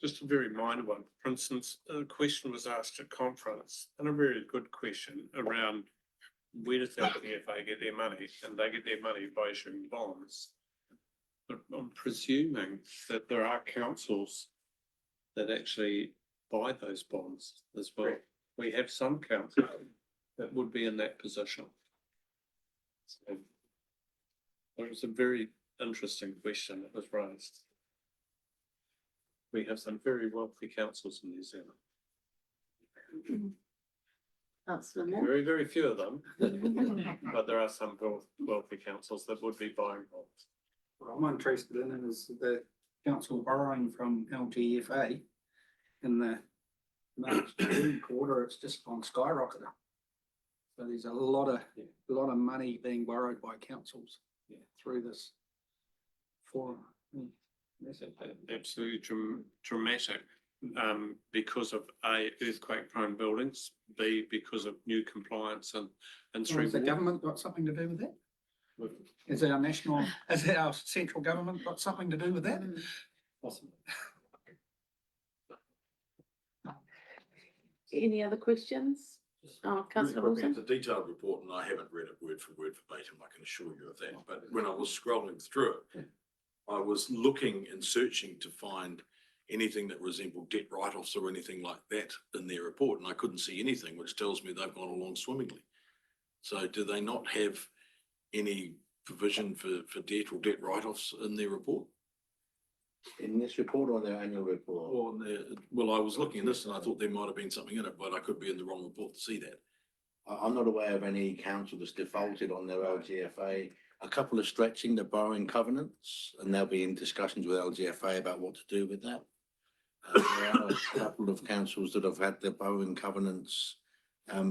Just a very minor one. For instance, a question was asked at conference, and a very good question around where does LGFA get their money? And they get their money by issuing bonds. But I'm presuming that there are councils that actually buy those bonds as well. We have some councils that would be in that position. So it was a very interesting question that was raised. We have some very wealthy councils in New Zealand. Very, very few of them, but there are some wealthy councils that would be buying bonds. What I'm interested in is the council borrowing from LGFA in the March June quarter. It's just gone skyrocketing. So there's a lot of money being borrowed by councils through this forum. Absolutely dramatic, because of A, earthquake prone buildings, B, because of new compliance and So has the government got something to do with that? Has our central government got something to do with that? Possibly. Any other questions? Councillor Wilson? It's a detailed report and I haven't read it word for word verbatim, I can assure you of that. But when I was scrolling through it, I was looking and searching to find anything that resembled debt write-offs or anything like that in their report, and I couldn't see anything, which tells me they've gone along swimmingly. So do they not have any provision for debt or debt write-offs in their report? In this report or their annual report? Well, I was looking at this and I thought there might have been something in it, but I could be in the wrong report to see that. I'm not aware of any council that's defaulted on their LGFA. A couple are stretching the borrowing covenants and they'll be in discussions with LGFA about what to do with that. There are a couple of councils that have had their borrowing covenants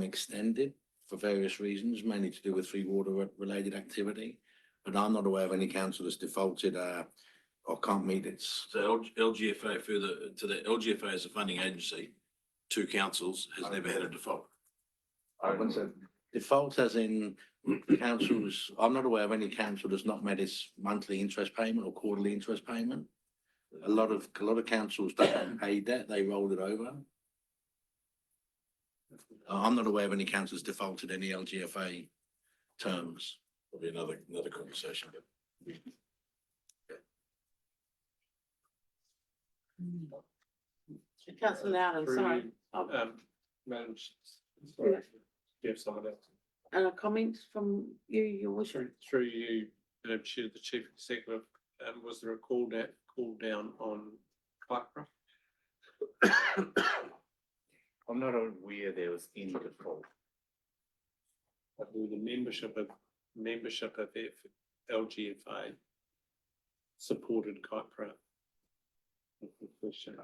extended for various reasons, mainly to do with free water related activity. But I'm not aware of any council that's defaulted or can't meet its. So LGFA, further to that, LGFA as a funding agency to councils has never had a default. I wouldn't say default as in councils. I'm not aware of any council that's not met its monthly interest payment or quarterly interest payment. A lot of councils don't pay debt, they roll it over. I'm not aware of any councillors defaulted any LGFA terms. Probably another conversation. Councillor Loudon, Through sorry. you, Oh, Madam, sorry, you have someone else. and a comment from you, your wish. Through you, Madam Chair, the Chief Executive, was there a call down on Kaipara? I'm not aware there was any default. With the membership of LGFA supported Kaipara. That's the question.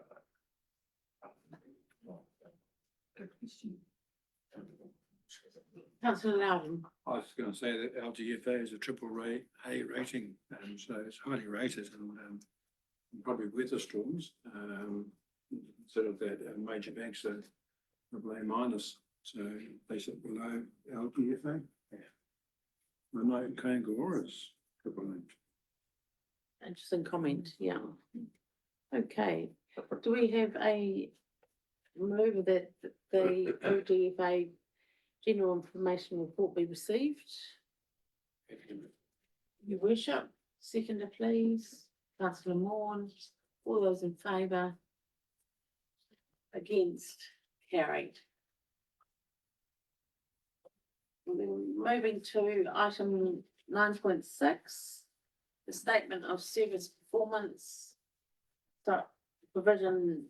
Councillor Loudon. I was going to say that LGFA is a A rating, and so it's highly rated and probably weather storms. Sort of that major banks are A minus, so they sit below LGFA. Remote Kangor is AAA. Interesting comment, yeah. Okay, do we have a mover that the LGFA general information report be received? Your worship, seconder please, councillor Maughan, all those in favour? Against, carried. And then moving to item 9.6, the statement of service performance. So provision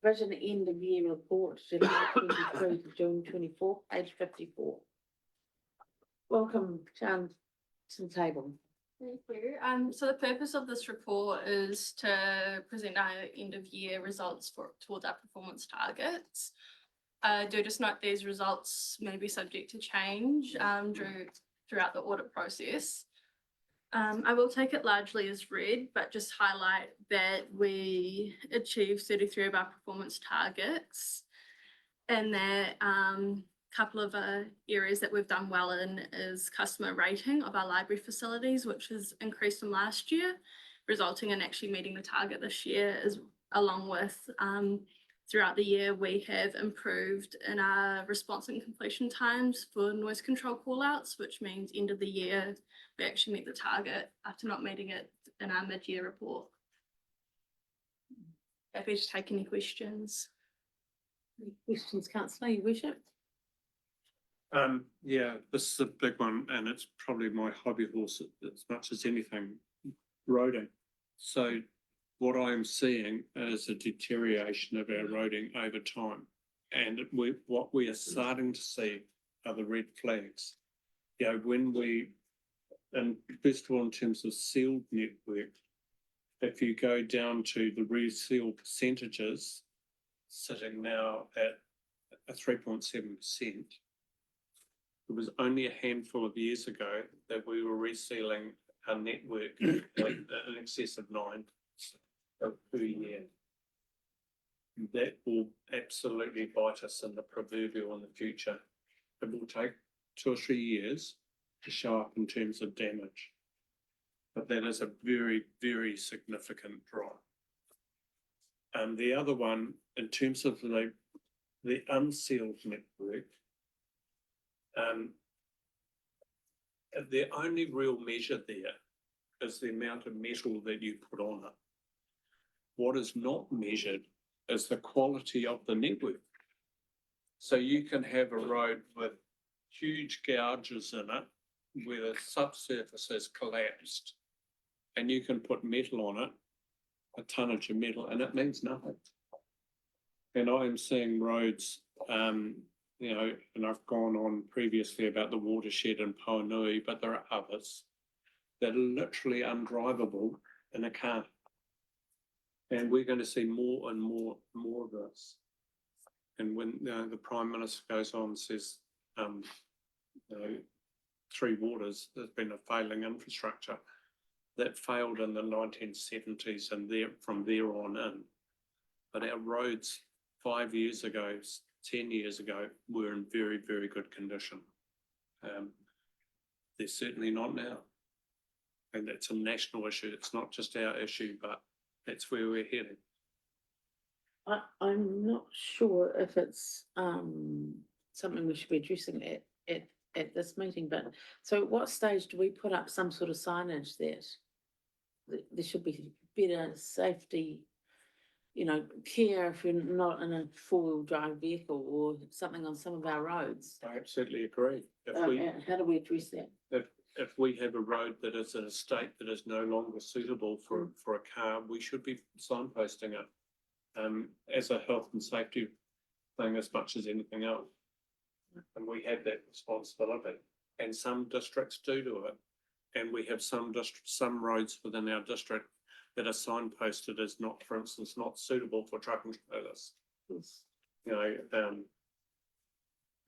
end of year report, July 23 to June 24, page 54. Welcome, Chan, to the table. Thank you. So the purpose of this report is to present our end of year results towards our performance targets. Do just note these results may be subject to change throughout the audit process. I will take it largely as read, but just highlight that we achieved 33 of our performance targets, and that couple of areas that we've done well in is customer rating of our library facilities, which has increased from last year, resulting in actually meeting the target this year, along with throughout the year we have improved in our response and completion times for noise control callouts, which means end of the year we actually meet the target after not meeting it in our mid-year report. Happy to take any questions. Any questions, councillor, your worship? Yeah, this is a big one, and it's probably my hobby horse as much as anything, roading. So what I'm seeing is a deterioration of our roading over time. And what we are starting to see are the red flags. You know, and first of all, in terms of sealed network, if you go down to the reseal percentages, sitting now at a 3.7%. It was only a handful of years ago that we were resealing our network in excess of 9 per year. That will absolutely bite us in the proverbial in the future. It will take 2 or 3 years to show up in terms of damage. But that is a very, very significant drop. And the other one, in terms of the unsealed network, the only real measure there is the amount of metal that you put on it. What is not measured is the quality of the network. So you can have a road with huge gouges in it where the subsurface has collapsed, and you can put metal on it, a tonnage of metal, and it means nothing. And I am seeing roads, you know, and I've gone on previously about the watershed in Paunui, but there are others that are literally undrivable in a car. And we're going to see more and more of this. And when the Prime Minister goes on and says, you know, Three Waters has been a failing infrastructure that failed in the 1970s and from there on in. But our roads 5 years ago, 10 years ago, were in very, very good condition. They're certainly not now. And that's a national issue. It's not just our issue, but that's where we're heading. I'm not sure if it's, something we should be addressing at this meeting, but, so at what stage do we put up some sort of signage that there should be better safety, you know, care if you're not in a four-wheel drive vehicle or something on some of our roads? I absolutely agree. If we, How do we address that? if we have a road that is in a state that is no longer suitable for a car, we should be signposting it. As a health and safety thing as much as anything else. And we have that responsibility, and some districts do it. And we have some some roads within our district that are signposted as not, for instance, not suitable for truck and trailers. Yes. You know,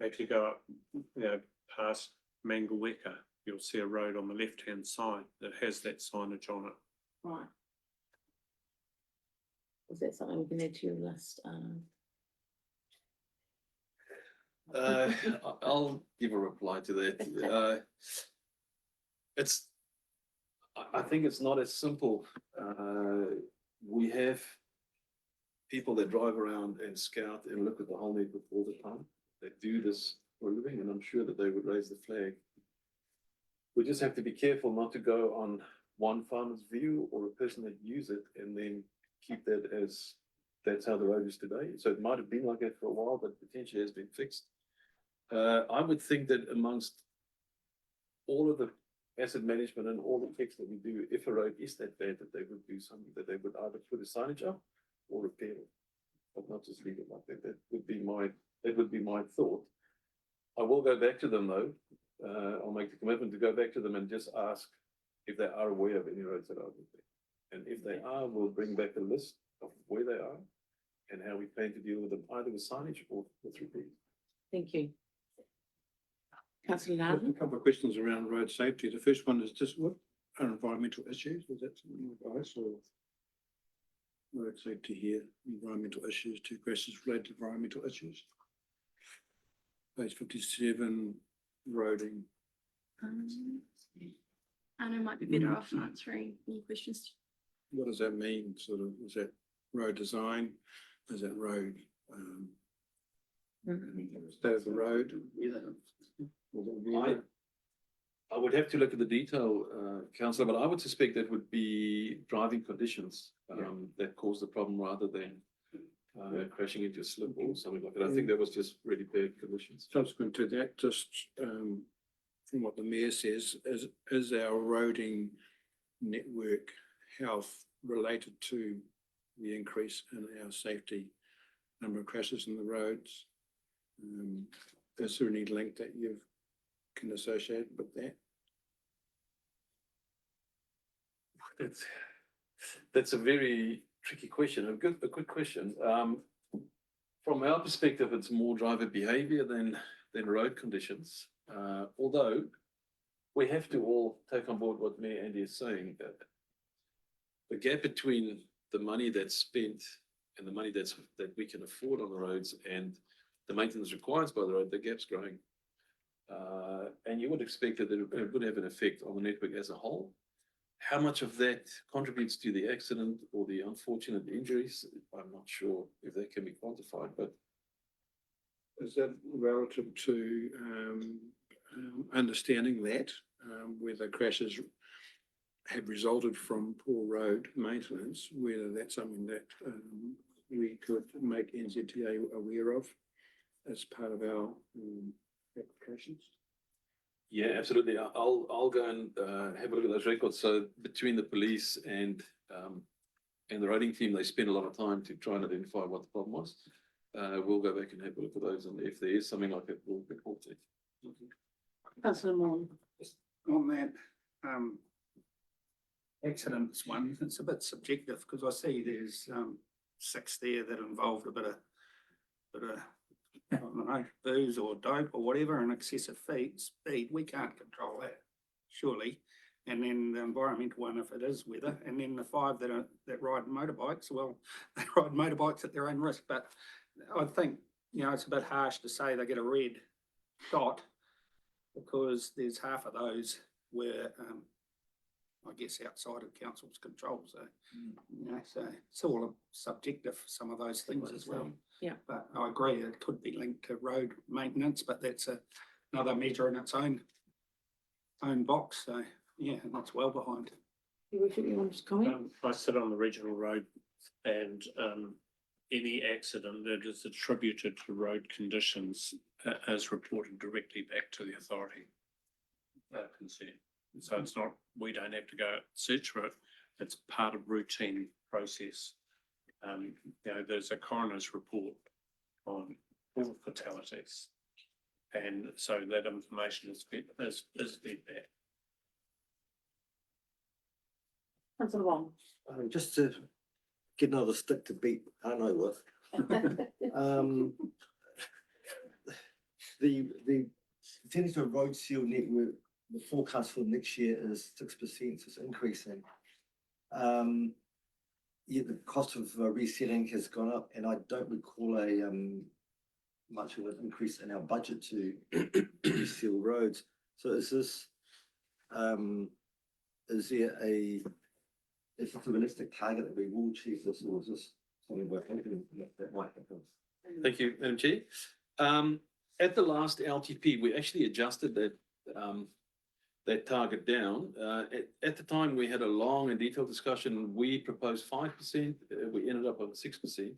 if you go up, you know, past Mangaweka, you'll see a road on the left-hand side that has that signage on it. Right. Is that something we can add to your list? I'll give a reply to that. It's, I think it's not as simple. We have people that drive around and scout and look at the whole neighborhood all the time. They do this for a living, and I'm sure that they would raise the flag. We just have to be careful not to go on one farmer's view or a person that use it and then keep that as that's how the road is today. So it might have been like that for a while, but potentially has been fixed. I would think that amongst all of the asset management and all the checks that we do, if a road is that bad, that they would do something, that they would either put a signage up or repair it, but not just leave it like that. That would be my thought. I will go back to them though. I'll make the commitment to go back to them and just ask if they are aware of any roads that are there. And if they are, we'll bring back a list of where they are and how we plan to deal with them, either with signage or with repair. Thank you. Councillor A Loudon? couple of questions around road safety. The first one is just what are environmental issues? Is that something with ice or road safety here? Environmental issues, two questions related to environmental issues. Page 57, roading. Anna might be better off answering any questions. What does that mean? Sort of, is that road design? Is that road, state of the road? I would have to look at the detail, councillor, but I would suspect that would be driving conditions that cause the problem rather than crashing into a slip or something like that. I think that was just really bad conditions. Subsequent to that, just from what the mayor says, is our roading network health related to the increase in our safety number of crashes in the roads? Is there any link that you can associate with that? That's a very tricky question, a good question. From our perspective, it's more driver behavior than road conditions. Although we have to all take on board what Mayor Andy is saying, that the gap between the money that's spent and the money that we can afford on the roads and the maintenance required by the road, the gap's growing. And you would expect that it would have an effect on the network as a whole. How much of that contributes to the accident or the unfortunate injuries, I'm not sure if that can be quantified, but. Is that relative to understanding that whether crashes have resulted from poor road maintenance, whether that's something that we could make NZTA aware of as part of our applications? Yeah, absolutely. I'll go and have a look at those records. So between the police and the roading team, they spend a lot of time to try and identify what the problem was. We'll go back and have a look at those, and if there is something like that, we'll report it. Councillor Moore? On that, accidents one, it's a bit subjective because I see there's, 6 there that involved a bit of, I don't know, booze or dope or whatever, and excessive speed, we can't control that, surely. And then the environmental one, if it is weather, and then the 5 that ride motorbikes, well, they ride motorbikes at their own risk, but I think, you know, it's a bit harsh to say they get a red dot because there's half of those where, I guess, outside of council's control, so, you know, so it's all subjective, some of those things as well. Yeah. But I agree, it could be linked to road maintenance, but that's another measure in its own box, so, yeah, and that's well behind. Your worship, you want to comment? I sit on the regional road and any accident that is attributed to road conditions is reported directly back to the authority concerned. So it's not, we don't have to go search for it. It's part of routine process. You know, there's a coroner's report on all fatalities. And so that information is fed back. Councillor Wong. Just to get another stick to beat, I know with. The percentage of road seal network, the forecast for next year is 6%, so it's increasing. Yeah, the cost of resealing has gone up, and I don't recall much of an increase in our budget to reseal roads. So is this, is there is this a realistic target that we will achieve this, or is this something we're hoping that might happen? Thank you, Madam Chair. At the last LTP, we actually adjusted that target down. At the time, we had a long and detailed discussion. We proposed 5%. We ended up on 6%.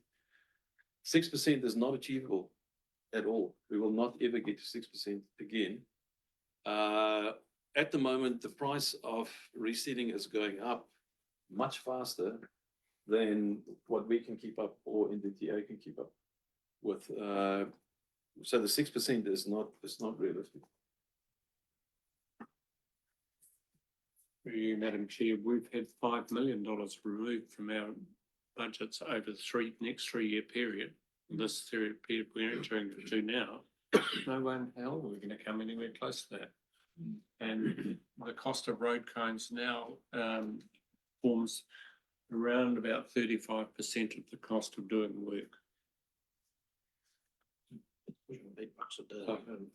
6% is not achievable at all. We will not ever get to 6% again. At the moment, the price of reseeding is going up much faster than what we can keep up or NDTA can keep up with. So the 6% is not realistic. Through you, Madam Chair, we've had $5 million removed from our budgets over the next 3-year period. This period we're entering into now, no way in hell we're going to come anywhere close to that. And the cost of road cones now forms around about 35% of the cost of doing the work.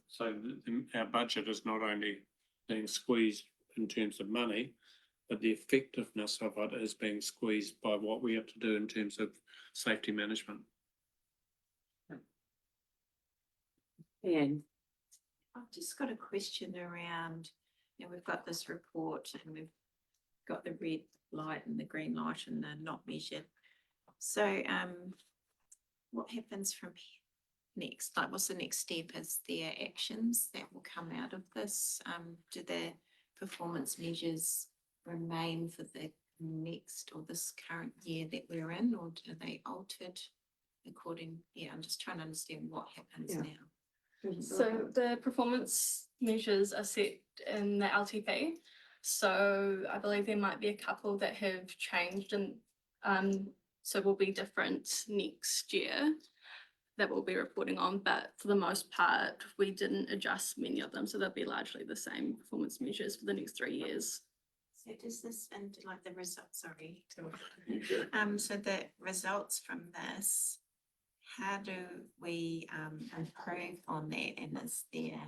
So our budget is not only being squeezed in terms of money, but the effectiveness of it is being squeezed by what we have to do in terms of safety management. Ian. I've just got a question around, you know, we've got this report and we've got the red light and the green light and the not measured. So what happens from next? Like, what's the next step? Is there actions that will come out of this? Do the performance measures remain for the next or this current year that we're in, or are they altered according? Yeah, I'm just trying to understand what happens now. So the performance measures are set in the LTP. So I believe there might be a couple that have changed and so will be different next year that we'll be reporting on. But for the most part, we didn't adjust many of them. So they'll be largely the same performance measures for the next 3 years. So does this, and like the results, sorry. So the results from this, how do we improve on that? And is there,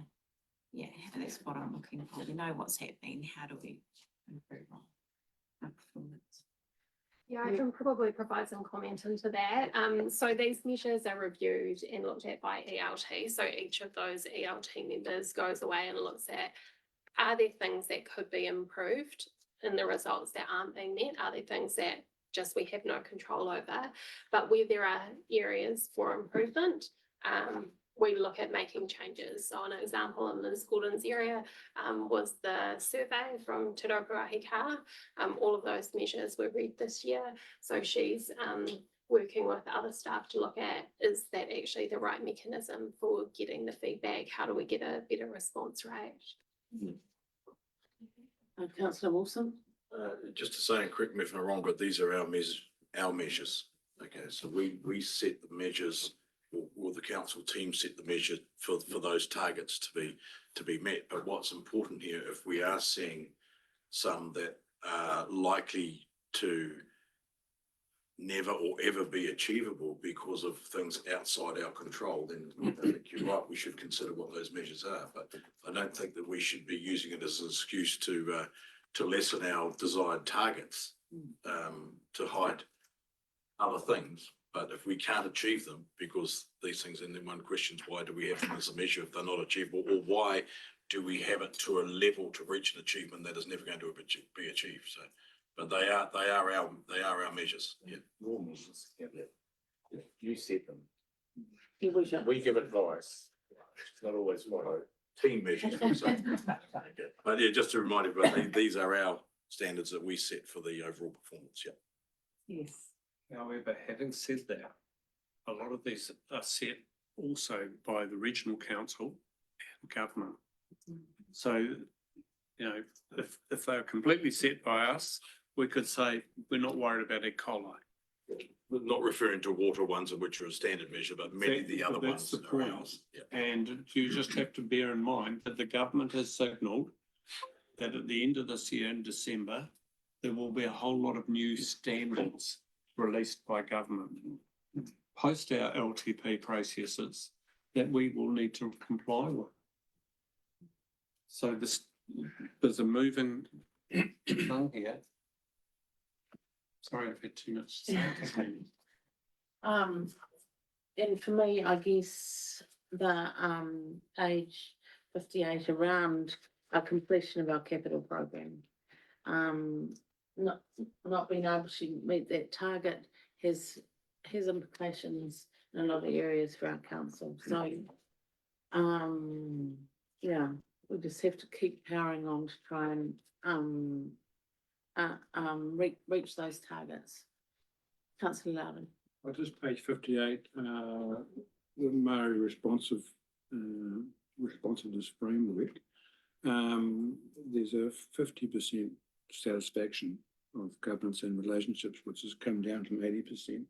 yeah, that's what I'm looking for. We know what's happening. How do we improve on our performance? Yeah, I can probably provide some comment into that. So these measures are reviewed and looked at by ELT. So each of those ELT members goes away and looks at, are there things that could be improved in the results that aren't being met? Are there things that just we have no control over? But where there are areas for improvement, we look at making changes. So an example in the Gordon's area was the survey from Te Raupuahi Ka. All of those measures were read this year. So she's working with other staff to look at, is that actually the right mechanism for getting the feedback? How do we get a better response rate? Councillor Wilson. Just to say, and correct me if I'm wrong, but these are our measures. Okay, so we set the measures, or the council team set the measure for those targets to be met. But what's important here, if we are seeing some that are likely to never or ever be achievable because of things outside our control, then I think you're right, we should consider what those measures are. But I don't think that we should be using it as an excuse to to lessen our desired targets, to hide other things. But if we can't achieve them, because these things, and then one questions, why do we have them as a measure if they're not achievable? Or why do we have it to a level to reach an achievement that is never going to be achieved? So, but they are our measures, yeah. Your measures, yeah. You set them. Kiwija. We give advice. It's not always followed. Team measures, for example. But yeah, just to remind everybody, these are our standards that we set for the overall performance, yeah. Yes. However, having said that, a lot of these are set also by the regional council and government. So, you know, if they're completely set by us, we could say, we're not worried about E. coli. We're not referring to water ones, which are a standard measure, but many of the other That's ones the are point. ours. Yeah. And you just have to bear in mind that the government has signalled that at the end of this year in December, there will be a whole lot of new standards released by government post our LTP processes that we will need to comply with. So there's a moving thing here. Sorry, I've had too much to say. And for me, I guess the, page 58 around a completion of our capital program. Not being able to meet that target has implications in a lot of areas for our council. So, yeah, we just have to keep powering on to try and reach those targets. Councillor Loudon. Well, just page 58, the Maori responsiveness framework. There's a 50% satisfaction of governance and relationships, which has come down from 80%.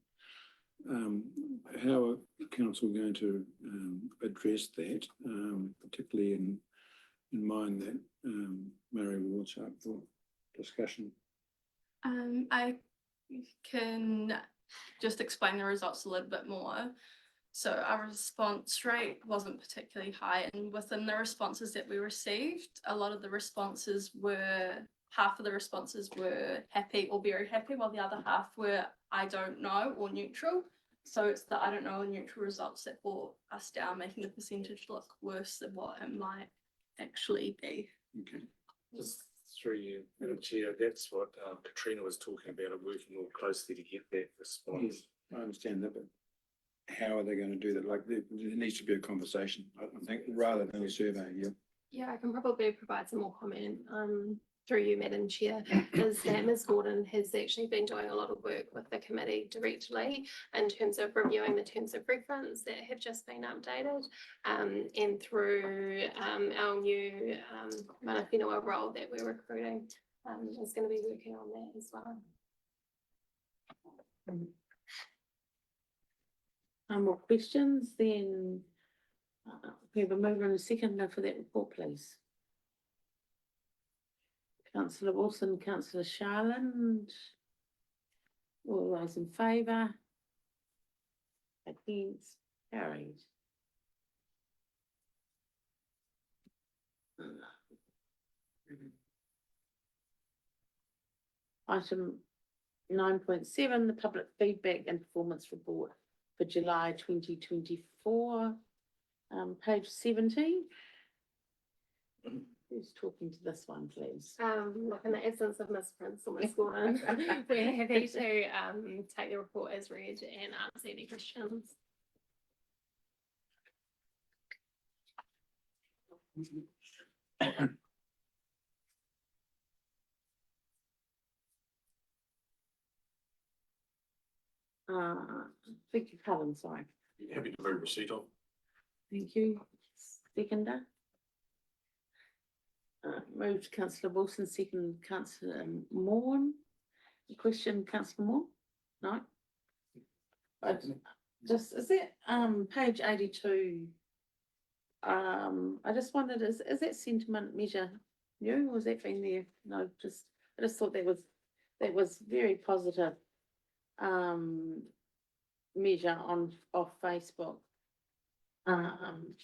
How are council going to address that, particularly in mind that Maori Awards up for discussion? I can just explain the results a little bit more. So our response rate wasn't particularly high, and within the responses that we received, a lot of the responses were, half of the responses were happy or very happy, while the other half were I don't know or neutral. So it's the I don't know and neutral results that brought us down, making the percentage look worse than what it might actually be. Okay. Just through you, Madam Chair, that's what Katrina was talking about, working more closely to get that response. Yes, I understand that, but how are they going to do that? Like, there needs to be a conversation, I think, rather than a survey, yeah. Yeah, I can probably provide some more comment through you, Madam Chair, is that Ms Gordon has actually been doing a lot of work with the committee directly in terms of reviewing the terms of reference that have just been updated, and through our new mana whenua role that we're recruiting, is going to be working on that as well. More questions? Then we have a mover and a seconder for that report, please. Councillor Wilson, Councillor Sharland. All those in favour? Against? Carried. Item 9.7, the public feedback and performance report for July 2024. Page 17. Who's talking to this one, please? Look, in the absence of Ms Prince or Ms Gordon, we're happy to take the report as read and answer any questions. Thank you, Helen, sorry. Happy to move receipt on. Thank you. Seconder. Moved Councillor Wilson, second Councillor Morn. Question, Councillor Morn? No? Just, is it, page 82? I just wondered, is that sentiment measure new, or has that been there? No, I just thought that was very positive, measure off Facebook. And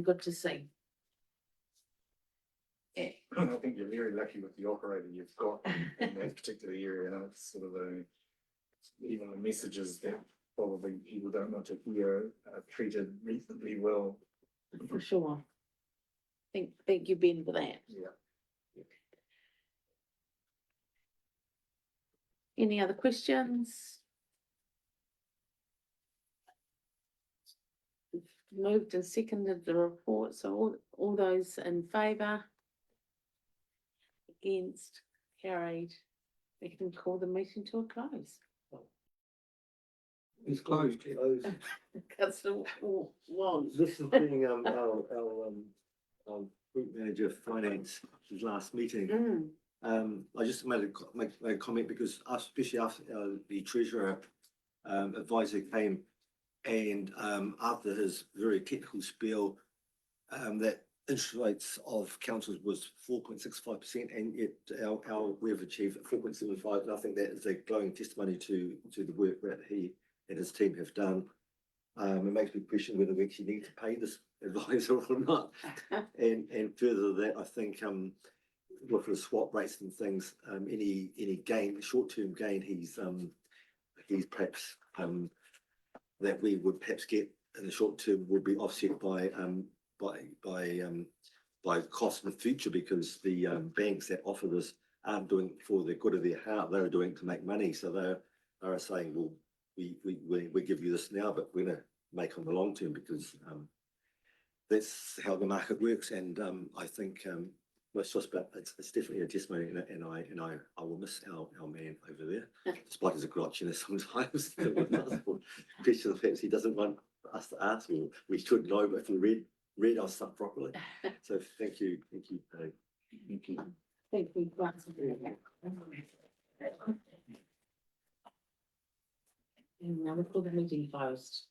good to see. I think you're very lucky with the operator you've got in that particular area, and it's sort of even the messages that probably people don't want to hear are treated reasonably well. For sure. Thank you, Ben, for that. Yeah. Any other questions? Moved and seconded the report, so all those in favour? Against, carried. We can call the meeting to a close. It's closed. Councillor Wong. This has been our group manager of finance, his last meeting. I just made a comment because especially after the treasurer advisor came and after his very technical spiel, that interest rates of councils was 4.65%, and yet we've achieved 4.75%. And I think that is a glowing testimony to the work that he and his team have done. It makes me question whether we actually need to pay this advisor or not. And further that, I think with the swap rates and things, any gain, short-term gain, he's perhaps that we would perhaps get in the short term would be offset by costs in the future, because the banks that offer this aren't doing it for the good of their heart, they're doing it to make money. So they're saying, well, we give you this now, but we're gonna make on the long term, because that's how the market works. And I think it's just about, it's definitely a testimony, and I will miss our man over there, despite his grouchiness sometimes. Questions perhaps he doesn't want us to ask, or we should know if we read our stuff properly. So thank you. Thank you. Thank you. And now we'll call the meeting closed.